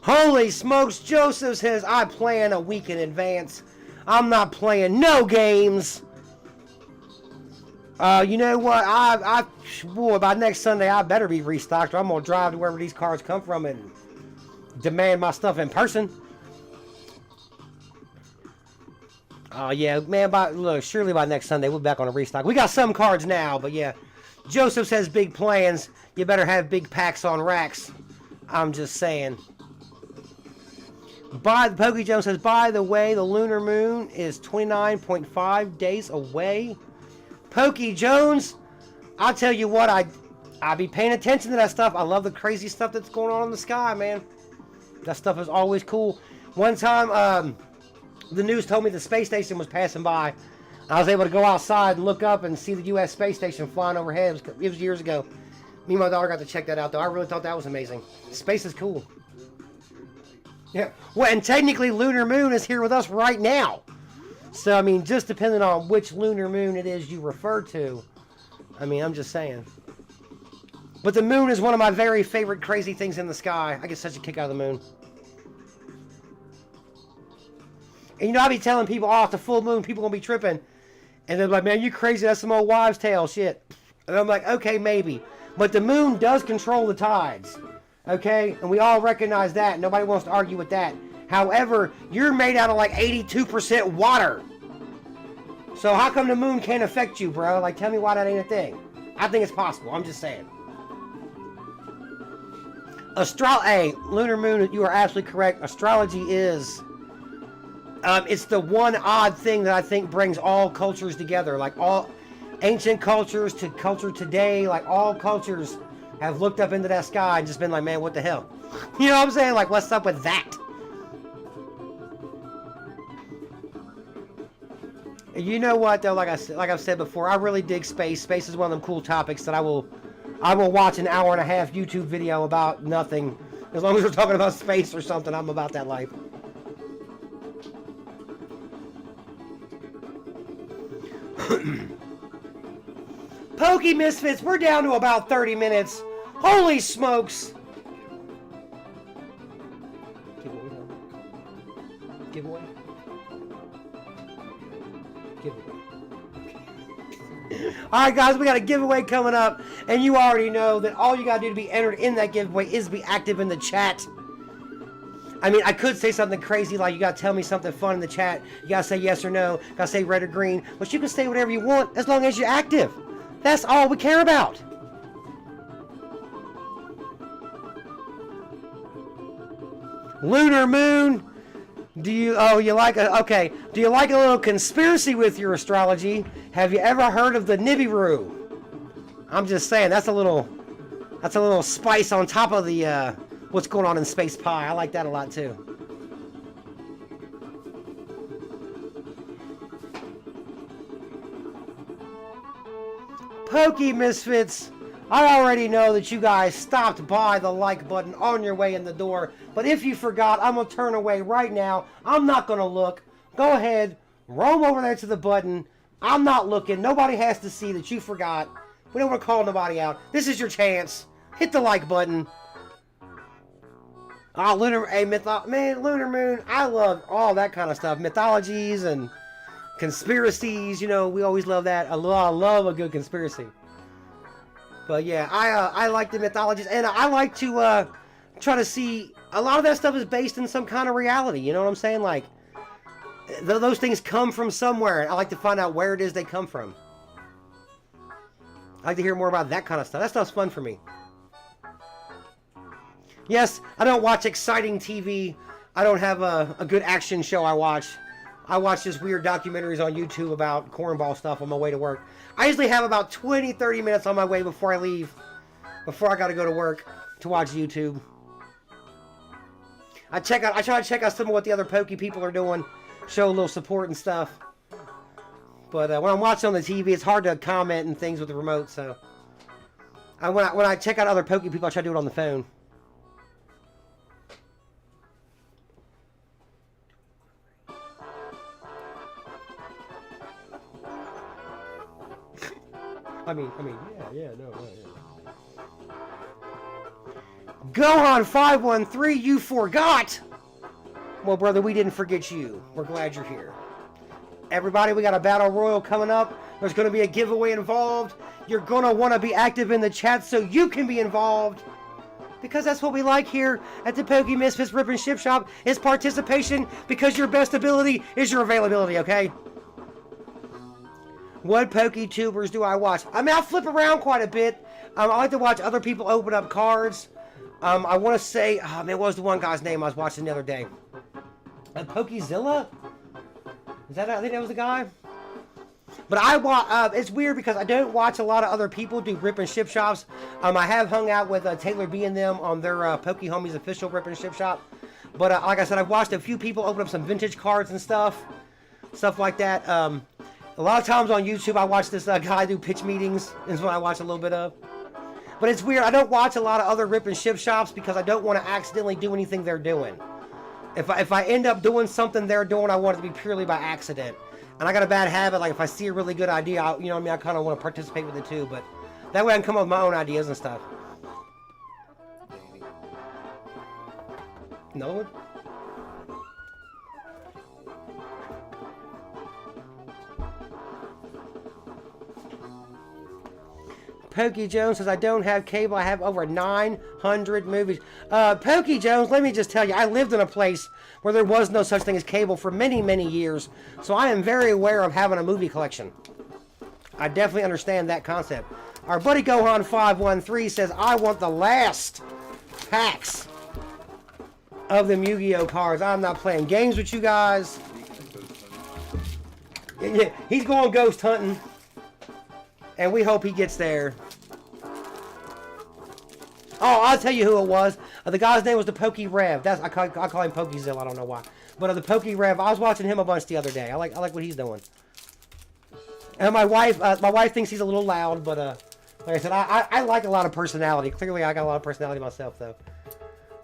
Holy smokes, Joseph says, I plan a week in advance. I'm not playing no games. You know what? Boy, by next Sunday, I better be restocked, or I'm going to drive to wherever these cards come from and demand my stuff in person. Oh, yeah, man, look, surely by next Sunday, we'll be back on a restock. We got some cards now, but yeah. Joseph says big plans. You better have big packs on racks. I'm just saying. Pokey Jones says, by the way, the lunar moon is 29.5 days away. Pokey Jones, I'll tell you what, I be paying attention to that stuff. I love the crazy stuff that's going on in the sky, man. That stuff is always cool. One time, the news told me the space station was passing by. I was able to go outside and look up and see the U.S. space station flying overhead. It was years ago. Me and my daughter got to check that out, though. I really thought that was amazing. Space is cool. Yeah, well, and technically lunar moon is here with us right now. So, I mean, just depending on which lunar moon it is you refer to. I mean, I'm just saying. But the moon is one of my very favorite crazy things in the sky. I get such a kick out of the moon. And, you know, I be telling people, oh, it's the full moon, people gonna be tripping. And they're like, man, you crazy, that's some old wives' tale shit. And I'm like, okay, maybe. But the moon does control the tides. Okay? And we all recognize that. Nobody wants to argue with that. However, you're made out of like 82% water. So how come the moon can't affect you, bro? Like, tell me why that ain't a thing. I think it's possible. I'm just saying. Lunar moon, you are absolutely correct. Astrology is... it's the one odd thing that I think brings all cultures together. Like, all ancient cultures to culture today. Like, all cultures... have looked up into that sky and just been like, man, what the hell? You know what I'm saying? Like, what's up with that? You know what, though? Like I've said before, I really dig space. Space is one of them cool topics that I will watch an hour and a half YouTube video about nothing. As long as we're talking about space or something, I'm about that life. Pokemisfitz, we're down to about 30 minutes. Holy smokes! Giveaway? Alright guys, we got a giveaway coming up, and you already know that all you gotta do to be entered in that giveaway is be active in the chat. I mean, I could say something crazy like you gotta tell me something fun in the chat. You gotta say yes or no, gotta say red or green, but you can say whatever you want as long as you're active. That's all we care about. Lunar moon. Do you? Oh, you like a? Okay. Do you like a little conspiracy with your astrology? Have you ever heard of the Nibiru? I'm just saying that's a little spice on top of the what's going on in Space Pie. I like that a lot too. Pokemisfitz, I already know that you guys stopped by the like button on your way in the door, but if you forgot, I'm going to turn away right now. I'm not going to look. Go ahead, roam over there to the button. I'm not looking. Nobody has to see that you forgot. We don't want to call nobody out. This is your chance. Hit the like button. Oh, Lunar Moon, I love all that kind of stuff. Mythologies and conspiracies, you know, we always love that. I love a good conspiracy. But yeah, I like the mythologies, and I like to try to see, a lot of that stuff is based in some kind of reality, you know what I'm saying? Like, those things come from somewhere, and I like to find out where it is they come from. I like to hear more about that kind of stuff. That stuff's fun for me. Yes, I don't watch exciting TV. I don't have a good action show I watch. I watch just weird documentaries on YouTube about cornball stuff on my way to work. I usually have about 20-30 minutes on my way before I leave, before I got to go to work, to watch YouTube. I try to check out some of what the other Poke people are doing, show a little support and stuff. But when I'm watching on the TV, it's hard to comment and things with the remote. So when I check out other Poke people, I try to do it on the phone. I mean, yeah, no. Gohan 513, you forgot! Well, brother, we didn't forget you. We're glad you're here. Everybody, we got a battle royal coming up. There's going to be a giveaway involved. You're going to want to be active in the chat so you can be involved. Because that's what we like here at the Pokemisfitz Rip and Ship Shop, is participation, because your best ability is your availability, okay? What PokeTubers do I watch? I mean, I flip around quite a bit. I like to watch other people open up cards. I want to say, oh man, what was the one guy's name I was watching the other day? Pokezilla? Is that, I think that was the guy? But I watch, it's weird because I don't watch a lot of other people do Rip and Ship Shops. I have hung out with Taylor B and them on their Poke Homies official Rip and Ship Shop. But like I said, I've watched a few people open up some vintage cards and stuff like that. A lot of times on YouTube, I watch this guy do pitch meetings, is what I watch a little bit of. But it's weird, I don't watch a lot of other Rip and Ship Shops because I don't want to accidentally do anything they're doing. If I end up doing something they're doing, I want it to be purely by accident. And I got a bad habit, like if I see a really good idea, you know what I mean, I kind of want to participate with it too, but that way I can come up with my own ideas and stuff. No? Poke Jones says, I don't have cable. I have over 900 movies. Poke Jones, let me just tell you, I lived in a place where there was no such thing as cable for many, many years. So I am very aware of having a movie collection. I definitely understand that concept. Our buddy Gohan 513 says, I want the last packs of the Yugioh cards. I'm not playing games with you guys. Yeah, he's going ghost hunting. And we hope he gets there. Oh, I'll tell you who it was. The guy's name was the Poke Rev. I call him Pokezilla. I don't know why. But the Poke Rev, I was watching him a bunch the other day. I like what he's doing. And my wife thinks he's a little loud, but like I said, I like a lot of personality. Clearly, I got a lot of personality myself, though.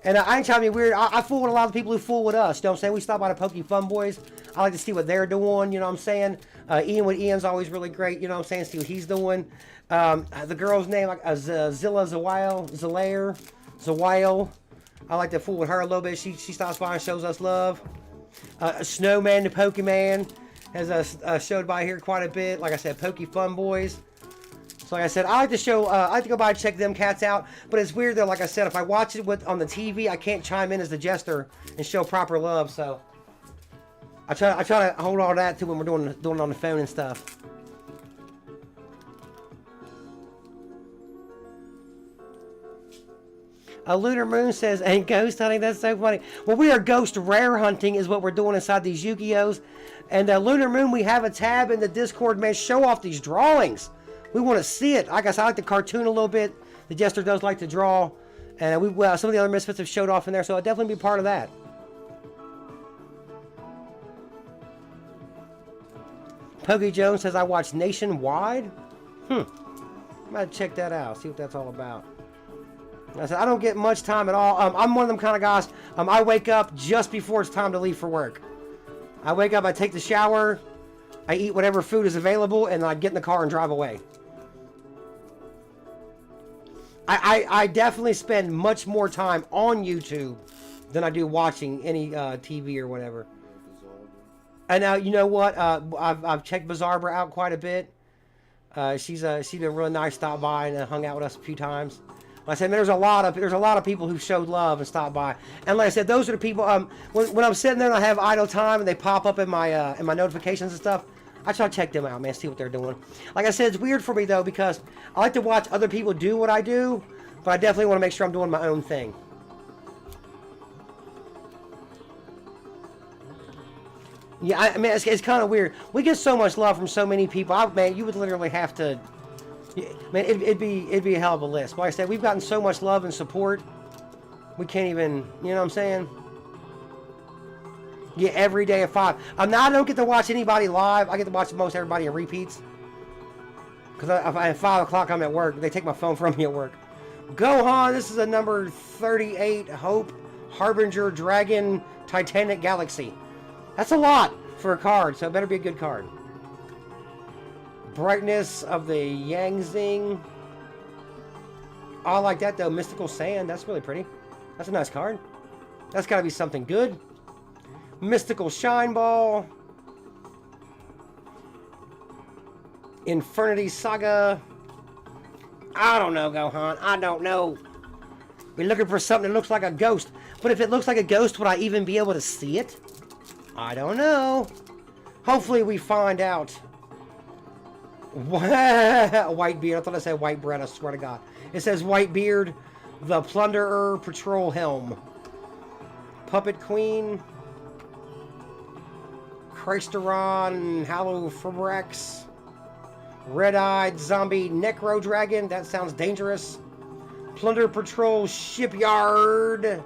And I ain't trying to be weird. I fool with a lot of people who fool with us. You know what I'm saying? We stop by the Poke Fun Boys. I like to see what they're doing. You know what I'm saying? Ian's always really great. You know what I'm saying? See what he's doing. The girl's name, like Zilla Zawile. I like to fool with her a little bit. She stops by and shows us love. Snowman the Pokemon has showed by here quite a bit. Like I said, Poke Fun Boys. So like I said, I like to go by and check them cats out. But it's weird though, like I said, if I watch it on the TV, I can't chime in as the jester and show proper love. So I try to hold all that to when we're doing it on the phone and stuff. A Lunar Moon says, ain't ghost hunting? That's so funny. Well, we are ghost rare hunting is what we're doing inside these Yu-Gi-Ohs. And Lunar Moon, we have a tab in the Discord, man. Show off these drawings. We want to see it. I guess I like the cartoon a little bit. The Jester does like to draw. And some of the other Misfits have showed off in there, so I'll definitely be part of that. Pokey Jones says, I watch Nationwide. I might check that out, see what that's all about. I said, I don't get much time at all. I'm one of them kind of guys. I wake up just before it's time to leave for work. I wake up, I take the shower, I eat whatever food is available, and then I get in the car and drive away. I definitely spend much more time on YouTube than I do watching any TV or whatever. And now, you know what? I've checked Bizarbra out quite a bit. She's been really nice, stopped by and hung out with us a few times. Like I said, there's a lot of people who showed love and stopped by. And like I said, those are the people. When I'm sitting there and I have idle time and they pop up in my notifications and stuff, I try to check them out, man, see what they're doing. Like I said, it's weird for me though because I like to watch other people do what I do, but I definitely want to make sure I'm doing my own thing. Yeah, I mean, it's kind of weird. We get so much love from so many people. Man, you would literally have to. Man, it'd be a hell of a list. Like I said, we've gotten so much love and support. We can't even, you know what I'm saying? Yeah, every day at 5. Now I don't get to watch anybody live. I get to watch most everybody in repeats. Because at 5 o'clock I'm at work. They take my phone from me at work. Gohan, this is a number 38. Hope, Harbinger, Dragon, Titanic Galaxy. That's a lot for a card, so it better be a good card. Brightness of the Yangzing. Oh, I like that though. Mystical Sand. That's really pretty. That's a nice card. That's got to be something good. Mystical Shine Ball. Infernity Saga. I don't know, Gohan. I don't know. We're looking for something that looks like a ghost. But if it looks like a ghost, would I even be able to see it? I don't know. Hopefully we find out. White beard. I thought I said white bread. I swear to God. It says white beard. The Plunderer Patrol Helm. Puppet Queen. Christeron Halophrax. Red-eyed Zombie Necro Dragon. That sounds dangerous. Plunder Patrol Shipyard.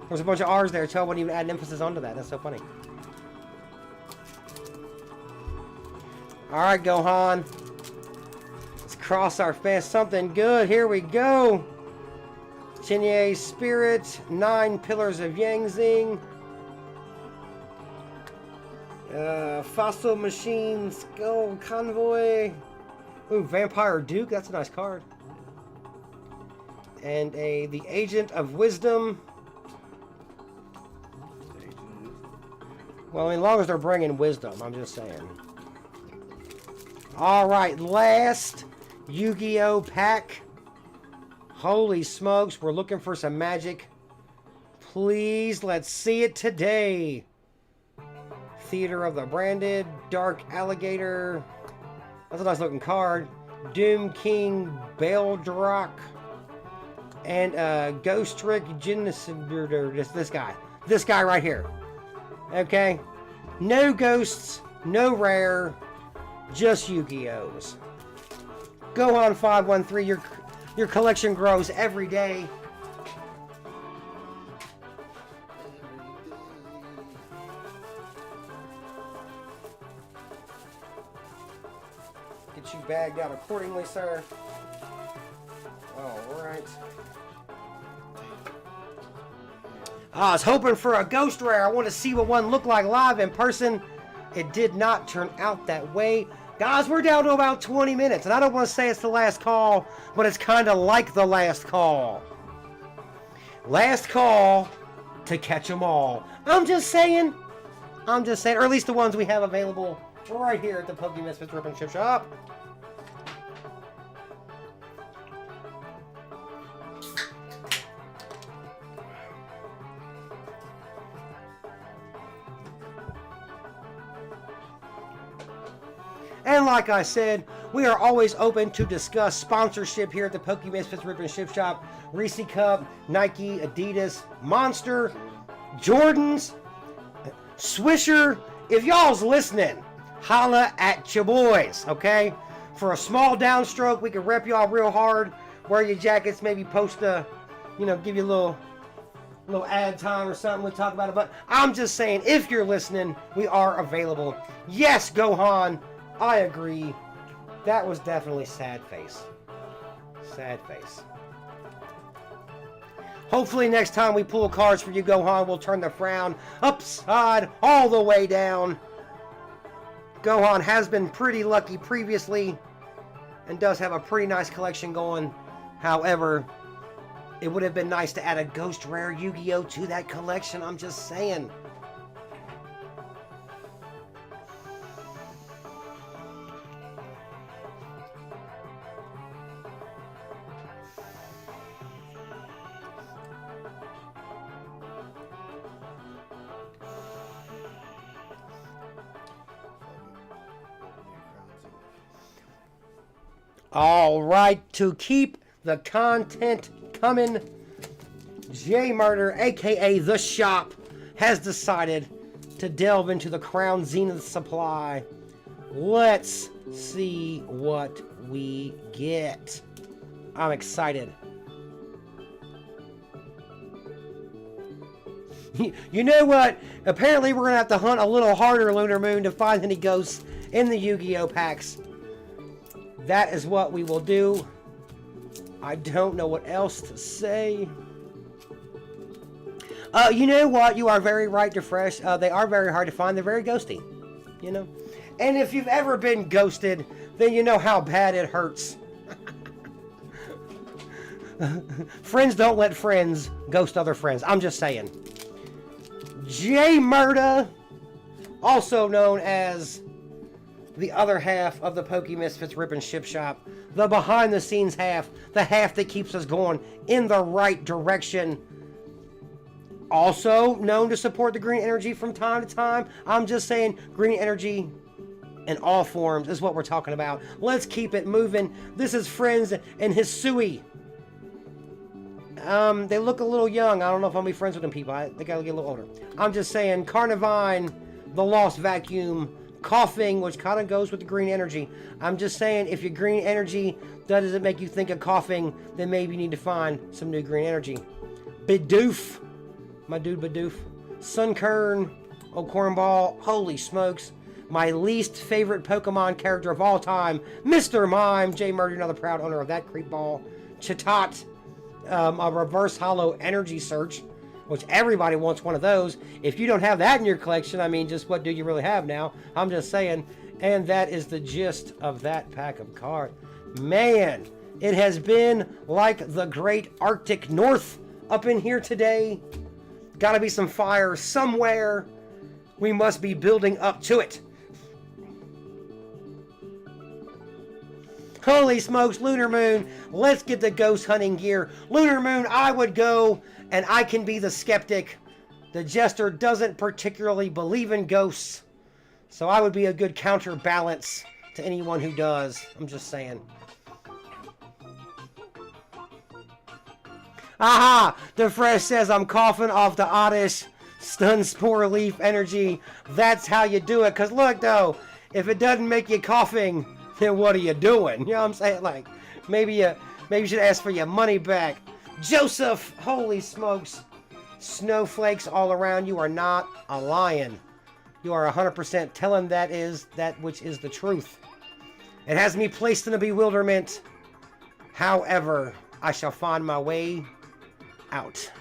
There's a bunch of R's there, so I wouldn't even add an emphasis onto that. That's so funny. Alright, Gohan. Let's cross our fast. Something good. Here we go. Chinye Spirit. 9 Pillars of Yangzing. Fossil Machine. Skull Convoy. Ooh, Vampire Duke. That's a nice card. And the Agent of Wisdom. Well, I mean, as long as they're bringing wisdom, I'm just saying. Alright, last Yu-Gi-Oh pack. Holy smokes, we're looking for some magic. Please, let's see it today. Theater of the Branded, Dark Alligator. That's a nice looking card. Doom King, Baildrock. And Ghost Trick, this guy. This guy right here. Okay? No ghosts, no rare. Just Yu-Gi-Ohs. Go on 513. Your collection grows every day. Get you bagged out accordingly, sir. Alright. I was hoping for a ghost rare. I want to see what one looked like live in person. It did not turn out that way. Guys, we're down to about 20 minutes. And I don't want to say it's the last call, but it's kind of like the last call. Last call to catch them all. I'm just saying. Or at least the ones we have available right here at the Pokemisfitz Rip and Chip Shop. And like I said, We are always open to discuss sponsorship here at the Pokemisfitz Rip and Ship Shop. Reese Cup, Nike, Adidas, Monster, Jordans, Swisher. If y'all's listening, holla at your boys, okay? For a small downstroke, we can rep y'all real hard. Wear your jackets, maybe post a, give you a little ad time or something. We'll talk about it. But I'm just saying, if you're listening, we are available. Yes, Gohan, I agree. That was definitely sad face. Sad face. Hopefully next time we pull cards for you, Gohan, we'll turn the frown upside all the way down. Gohan has been pretty lucky previously and does have a pretty nice collection going. However, it would have been nice to add a Ghost Rare Yu-Gi-Oh! To that collection. I'm just saying. All right, to keep the content coming, J Murder, aka The Shop, has decided to delve into the Crown Zenith supply. Let's see what we get. I'm excited. You know what? Apparently we're going to have to hunt a little harder, Lunar Moon, to find any ghosts in the Yu-Gi-Oh! Packs. That is what we will do. I don't know what else to say. You know what? You are very right to Fresh. They are very hard to find. They're very ghosty. And if you've ever been ghosted, then you know how bad it hurts. Friends don't let friends ghost other friends. I'm just saying. J Murda, also known as the other half of the Pokemisfitz Rip and Ship Shop, the behind-the-scenes half, the half that keeps us going in the right direction. Also known to support the green energy from time to time. I'm just saying, green energy in all forms is what we're talking about. Let's keep it moving. This is Friends and Hisui. They look a little young. I don't know if I'll be friends with them people. They gotta get a little older. I'm just saying, Carnivine, the Lost Vacuum, Coughing, which kind of goes with the green energy. I'm just saying, if your green energy doesn't make you think of coughing, then maybe you need to find some new green energy. Bidoof, my dude Bidoof. Sunkern, Cornball, holy smokes. My least favorite Pokemon character of all time, Mr. Mime, J Murder, another proud owner of that creep ball. Chatot, a reverse hollow energy search, which everybody wants one of those. If you don't have that in your collection, I mean, just what do you really have now? I'm just saying. And that is the gist of that pack of cards. Man, it has been like the great Arctic North up in here today. Gotta be some fire somewhere. We must be building up to it. Holy smokes, Lunar Moon, let's get the ghost hunting gear. Lunar Moon, I would go, and I can be the skeptic. The Jester doesn't particularly believe in ghosts, so I would be a good counterbalance to anyone who does. I'm just saying. Aha! The Fresh says I'm coughing off the Oddish Stun Spore Leaf energy. That's how you do it. Because look, though, if it doesn't make you coughing, then what are you doing? You know what I'm saying? Like, maybe you should ask for your money back. Joseph, holy smokes. Snowflakes all around. You are not a lion. You are 100% telling that which is the truth. It has me placed in a bewilderment. However, I shall find my way out.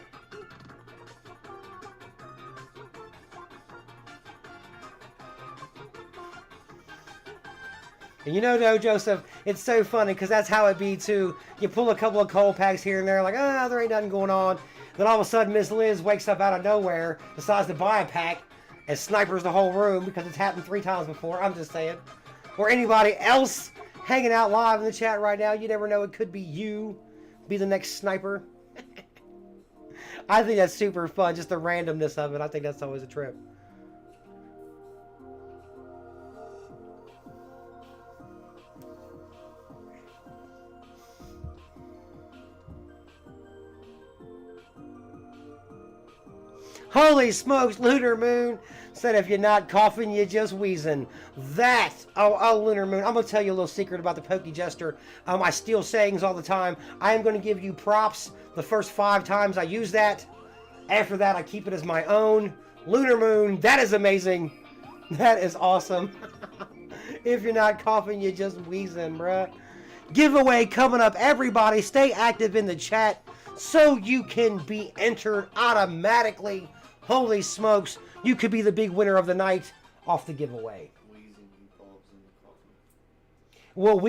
And you know, though, Joseph, it's so funny because that's how it be, too. You pull a couple of cold packs here and there, like, there ain't nothing going on. Then all of a sudden, Miss Liz wakes up out of nowhere, decides to buy a pack, and snipers the whole room because it's happened 3 times before. I'm just saying. Or anybody else hanging out live in the chat right now. You never know. It could be you. Be the next sniper. I think that's super fun. Just the randomness of it. I think that's always a trip. Holy smokes, Lunar Moon said if you're not coughing, you're just wheezing. Oh, Lunar Moon, I'm going to tell you a little secret about the Poke Jester. I steal sayings all the time. I am going to give you props the first 5 times I use that. After that, I keep it as my own. Lunar Moon, that is amazing. That is awesome. If you're not coughing, you're just wheezing, bruh. Giveaway coming up. Everybody stay active in the chat so you can be entered automatically. Holy smokes. You could be the big winner of the night off the giveaway. Wheezing evolves into coughing. Well,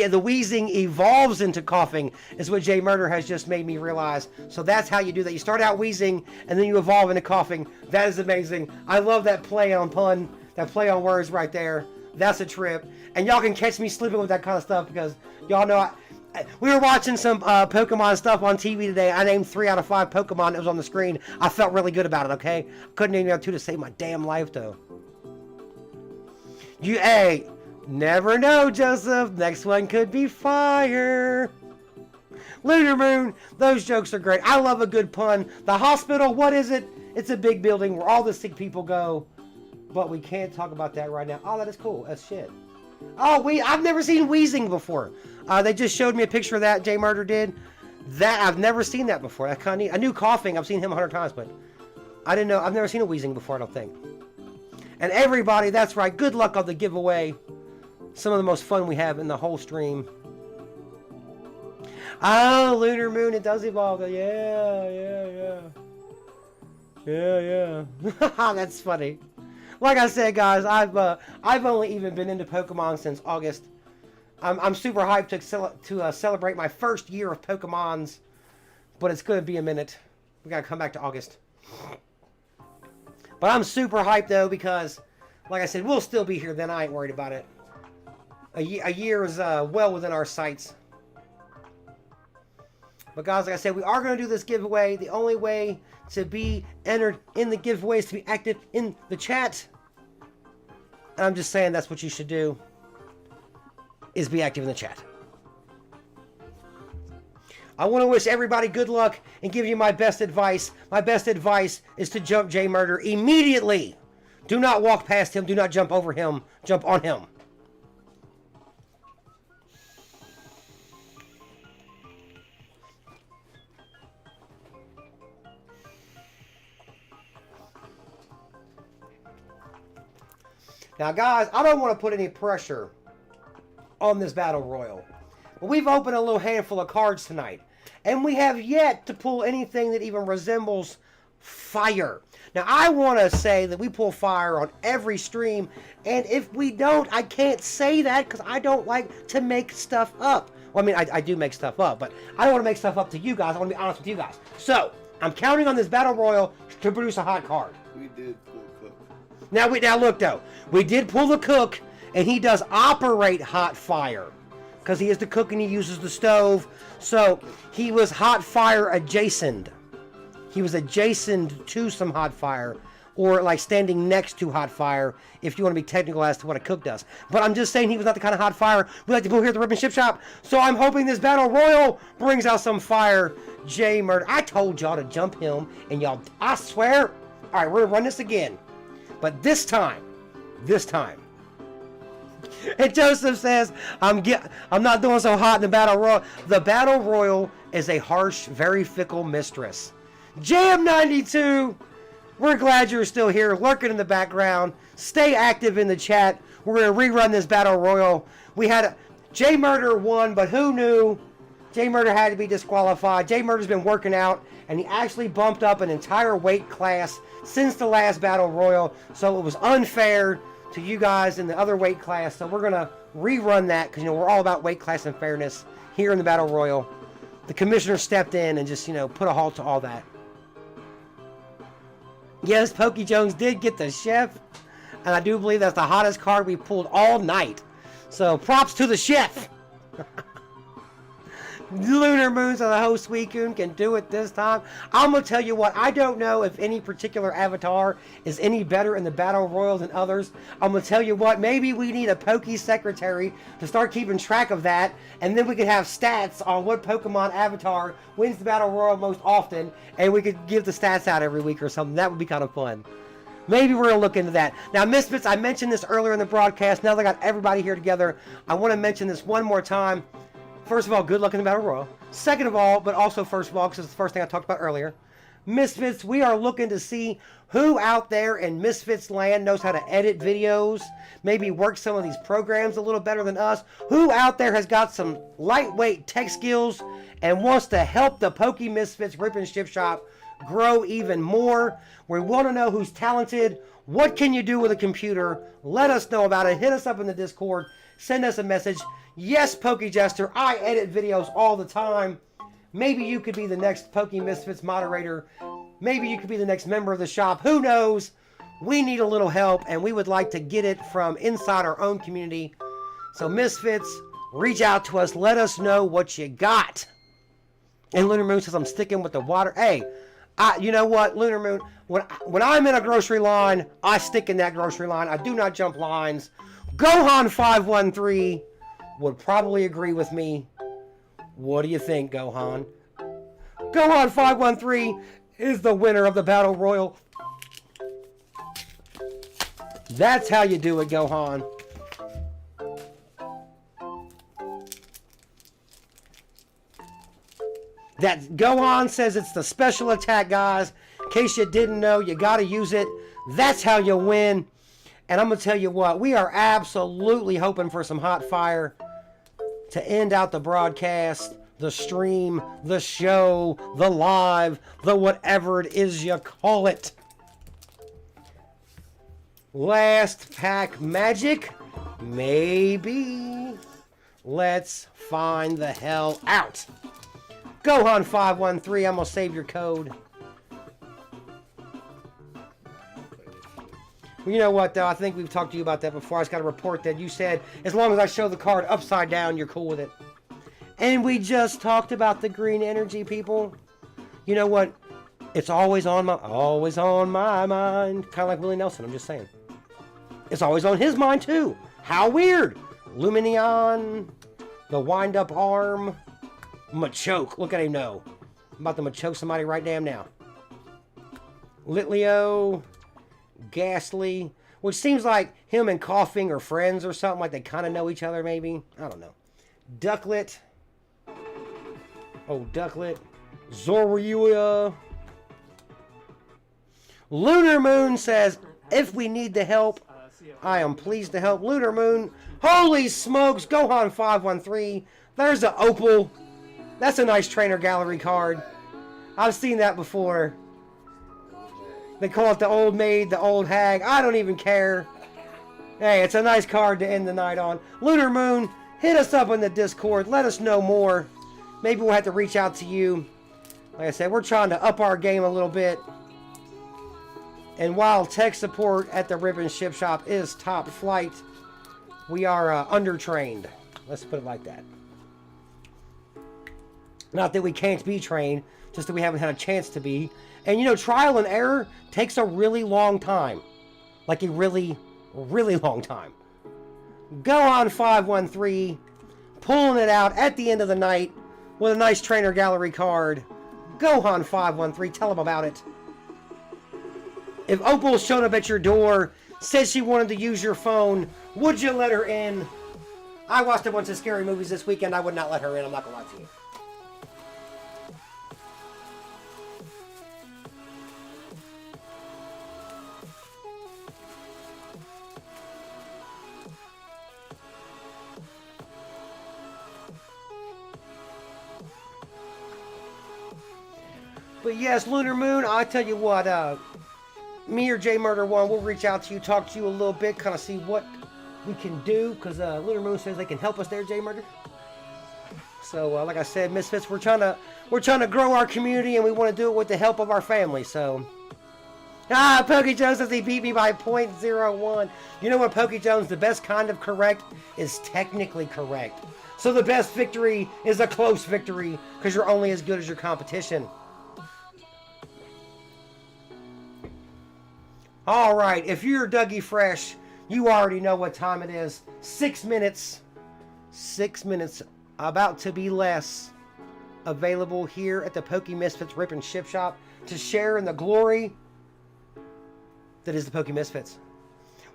the wheezing evolves into coughing is what Jay Murder has just made me realize. So that's how you do that. You start out wheezing and then you evolve into coughing. That is amazing. I love that play on pun, that play on words right there. That's a trip. And y'all can catch me sleeping with that kind of stuff because y'all know we were watching some Pokemon stuff on TV today. I named 3 out of 5 Pokemon that was on the screen. I felt really good about it, okay? Couldn't name the other 2 to save my damn life, though. Hey, never know, Joseph. Next one could be fire. Lunar Moon, those jokes are great. I love a good pun. The hospital, what is it? It's a big building where all the sick people go. But we can't talk about that right now. Oh, that is cool. That's shit. Oh, I've never seen wheezing before. They just showed me a picture of that. Jay Murder did. That I've never seen that before. That kind of neat. I knew coughing. I've seen him 100 times, but I didn't know. I've never seen a wheezing before, I don't think. And everybody, that's right. Good luck on the giveaway. Some of the most fun we have in the whole stream. Oh, Lunar Moon. It does evolve. Yeah. That's funny. Like I said, guys, I've only even been into Pokemon since August. I'm super hyped to celebrate my first year of Pokemons, but it's going to be a minute. We got to come back to August. But I'm super hyped, though, because, like I said, we'll still be here then. I ain't worried about it. A year is well within our sights. But, guys, like I said, we are going to do this giveaway. The only way to be entered in the giveaway is to be active in the chat. And I'm just saying that's what you should do, is be active in the chat. I want to wish everybody good luck and give you my best advice. My best advice is to jump Jay Murder immediately. Do not walk past him. Do not jump over him. Jump on him. Now, guys, I don't want to put any pressure on this Battle Royal. But we've opened a little handful of cards tonight. And we have yet to pull anything that even resembles fire. Now, I want to say that we pull fire on every stream. And if we don't, I can't say that because I don't like to make stuff up. Well, I mean, I do make stuff up, but I don't want to make stuff up to you guys. I want to be honest with you guys. So, I'm counting on this Battle Royal to produce a hot card. We did pull Cook. Now look though, we did pull the cook, and he does operate hot fire, because he is the cook and he uses the stove. So he was hot fire adjacent. He was adjacent to some hot fire, or like standing next to hot fire, if you want to be technical as to what a cook does. But I'm just saying he was not the kind of hot fire we like to pull here at the Ribbon Ship Shop. So I'm hoping this Battle Royal brings out some fire. Jay Murder, I told y'all to jump him, and y'all, I swear. All right, we're gonna run this again. But this time. And Joseph says, I'm not doing so hot in the Battle Royal. The Battle Royal is a harsh, very fickle mistress. Jam92, we're glad you're still here, lurking in the background. Stay active in the chat. We're going to rerun this Battle Royal. We had Jay Murder won, but who knew Jay Murder had to be disqualified. Jay Murder's been working out, and he actually bumped up an entire weight class since the last Battle Royal, so it was unfair to you guys in the other weight class. So we're going to rerun that, because, we're all about weight class and fairness here in the Battle Royal. The commissioner stepped in and just, put a halt to all that. Yes, Pokey Jones did get the chef, and I do believe that's the hottest card we pulled all night. So props to the chef. Lunar Moons of the host Suicune can do it this time. I'm going to tell you what, I don't know if any particular avatar is any better in the Battle Royal than others. I'm going to tell you what, maybe we need a Poke Secretary to start keeping track of that, and then we could have stats on what Pokemon avatar wins the Battle Royal most often, and we could give the stats out every week or something. That would be kind of fun. Maybe we're going to look into that. Now, Misfits, I mentioned this earlier in the broadcast. Now that I got everybody here together, I want to mention this one more time. First of all, good luck in the Battle Royal. Second of all, but also first of all, because it's the first thing I talked about earlier, Misfits, we are looking to see who out there in Misfits land knows how to edit videos, maybe work some of these programs a little better than us. Who out there has got some lightweight tech skills and wants to help the Pokemisfitz Rip and Ship Shop grow even more. We want to know who's talented. What can you do with a computer? Let us know about it. Hit us up in the Discord. Send us a message. Yes, Pokejester, I edit videos all the time. Maybe you could be the next Pokemisfitz moderator. Maybe you could be the next member of the shop. Who knows? We need a little help, and we would like to get it from inside our own community. So, Misfits, reach out to us. Let us know what you got. And Lunar Moon says, I'm sticking with the water. Hey, you know what, Lunar Moon? When I'm in a grocery line, I stick in that grocery line. I do not jump lines. Gohan513 would probably agree with me. What do you think, Gohan? Gohan513 is the winner of the Battle Royal. That's how you do it, Gohan. That Gohan says it's the special attack, guys. In case you didn't know, you got to use it. That's how you win. And I'm going to tell you what, we are absolutely hoping for some hot fire to end out the broadcast, the stream, the show, the live, the whatever it is you call it. Last pack magic? Maybe. Let's find the hell out. Gohan513, I'm going to save your code. Well, you know what, though? I think we've talked to you about that before. I just got a report that you said, as long as I show the card upside down, you're cool with it. And we just talked about the green energy, people. You know what? It's always on my mind. Kind of like Willie Nelson, I'm just saying. It's always on his mind, too. How weird. Luminion, the wind-up arm, Machoke. Look at him know. I'm about to Machoke somebody right damn now. Litleo, Ghastly, which seems like him and Coughing are friends or something, like they kind of know each other maybe. I don't know. Ducklet. Oh, Ducklet. Zorua. Lunar Moon says, if we need the help, I am pleased to help. Lunar Moon. Holy smokes, Gohan513. There's the Opal. That's a nice trainer gallery card. I've seen that before. They call it the old maid, the old hag. I don't even care. Hey, it's a nice card to end the night on. Lunar Moon, hit us up in the Discord. Let us know more. Maybe we'll have to reach out to you. Like I said, we're trying to up our game a little bit. And while tech support at the Rip and Ship Shop is top flight, we are undertrained. Let's put it like that. Not that we can't be trained, just that we haven't had a chance to be. And you know, trial and error takes a really long time. Like a really, really long time. Gohan513, pulling it out at the end of the night with a nice trainer gallery card. Gohan513, tell them about it. If Opal showed up at your door, said she wanted to use your phone, would you let her in? I watched a bunch of scary movies this weekend. I would not let her in. I'm not going to lie to you. But yes, Lunar Moon, I tell you what, me or J Murder 1 will reach out to you, talk to you a little bit, kind of see what we can do, because Lunar Moon says they can help us there, J Murder. So, like I said, Misfits, we're trying to grow our community, and we want to do it with the help of our family. So, Pokey Jones says he beat me by .01. You know what, Pokey Jones? The best kind of correct is technically correct. So the best victory is a close victory because you're only as good as your competition. All right, if you're Dougie Fresh, you already know what time it is. 6 minutes. 6 minutes, about to be less. Available here at the Pokemisfitz Rip and Ship Shop to share in the glory that is the Pokemisfitz.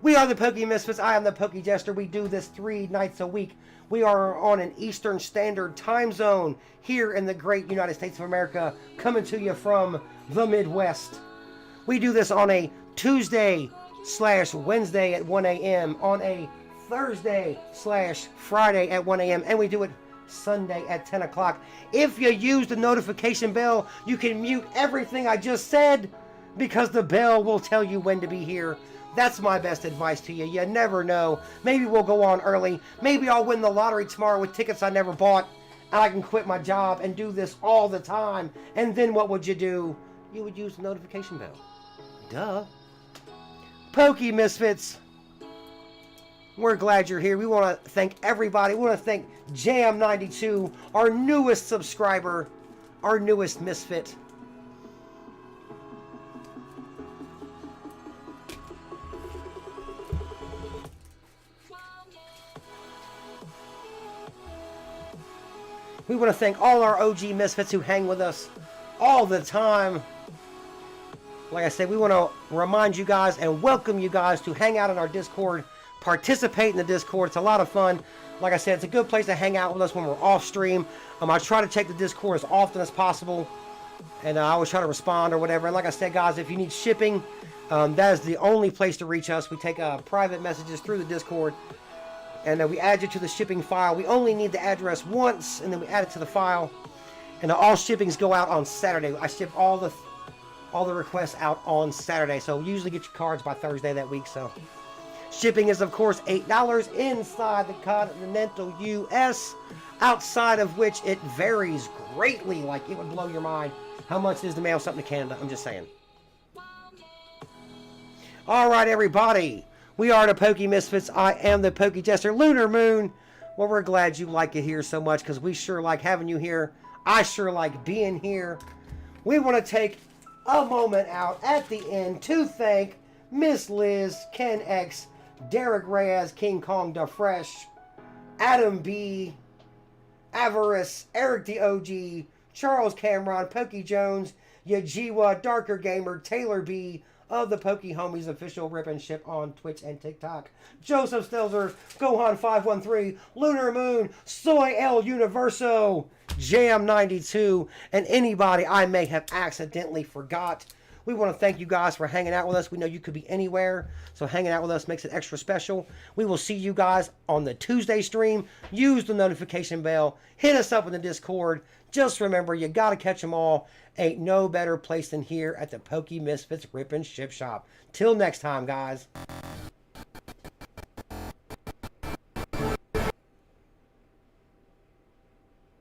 We are the Pokemisfitz. I am the Poke Jester. We do this 3 nights a week. We are on an Eastern Standard Time Zone here in the great United States of America, coming to you from the Midwest. We do this on a Tuesday/Wednesday at 1 a.m., on a Thursday/Friday at 1 a.m., and we do it Sunday at 10 o'clock. If you use the notification bell, you can mute everything I just said because the bell will tell you when to be here. That's my best advice to you. You never know. Maybe we'll go on early. Maybe I'll win the lottery tomorrow with tickets I never bought, and I can quit my job and do this all the time. And then what would you do? You would use the notification bell. Duh. Pokemisfitz, we're glad you're here. We want to thank everybody. We want to thank Jam92, our newest subscriber, our newest misfit. We want to thank all our OG misfits who hang with us all the time. Like I said, we want to remind you guys and welcome you guys to hang out in our Discord, participate in the Discord. It's a lot of fun. Like I said, it's a good place to hang out with us when we're off stream. I try to check the Discord as often as possible, and I always try to respond or whatever. And like I said, guys, if you need shipping, that is the only place to reach us. We take private messages through the Discord, and we add you to the shipping file. We only need the address once, and then we add it to the file. And all shippings go out on Saturday. I ship all the requests out on Saturday, so usually get your cards by Thursday that week. So shipping is, of course, $8 inside the continental U.S., outside of which it varies greatly. Like, it would blow your mind how much it is to mail something to Canada. I'm just saying. All right, everybody. We are the Pokemisfitz. I am the Poke Jester. Lunar Moon. Well, we're glad you like it here so much because we sure like having you here. I sure like being here. We want to take a moment out at the end to thank Miss Liz, Ken X, Derek Reyes, King Kong Da Fresh, Adam B, Avarice, Eric the OG, Charles Cameron, Pokey Jones, Yugioh, Darker Gamer, Taylor B of the Poke Homies official Rip and Ship on Twitch and TikTok, Joseph Stelzer, Gohan513, Lunar Moon, Soy El Universo, Jam92, and anybody I may have accidentally forgot. We want to thank you guys for hanging out with us. We know you could be anywhere, so hanging out with us makes it extra special. We will see you guys on the Tuesday stream. Use the notification bell. Hit us up in the Discord. Just remember, you got to catch them all. Ain't no better place than here at the Pokemisfitz Rip and Ship Shop. Till next time, guys.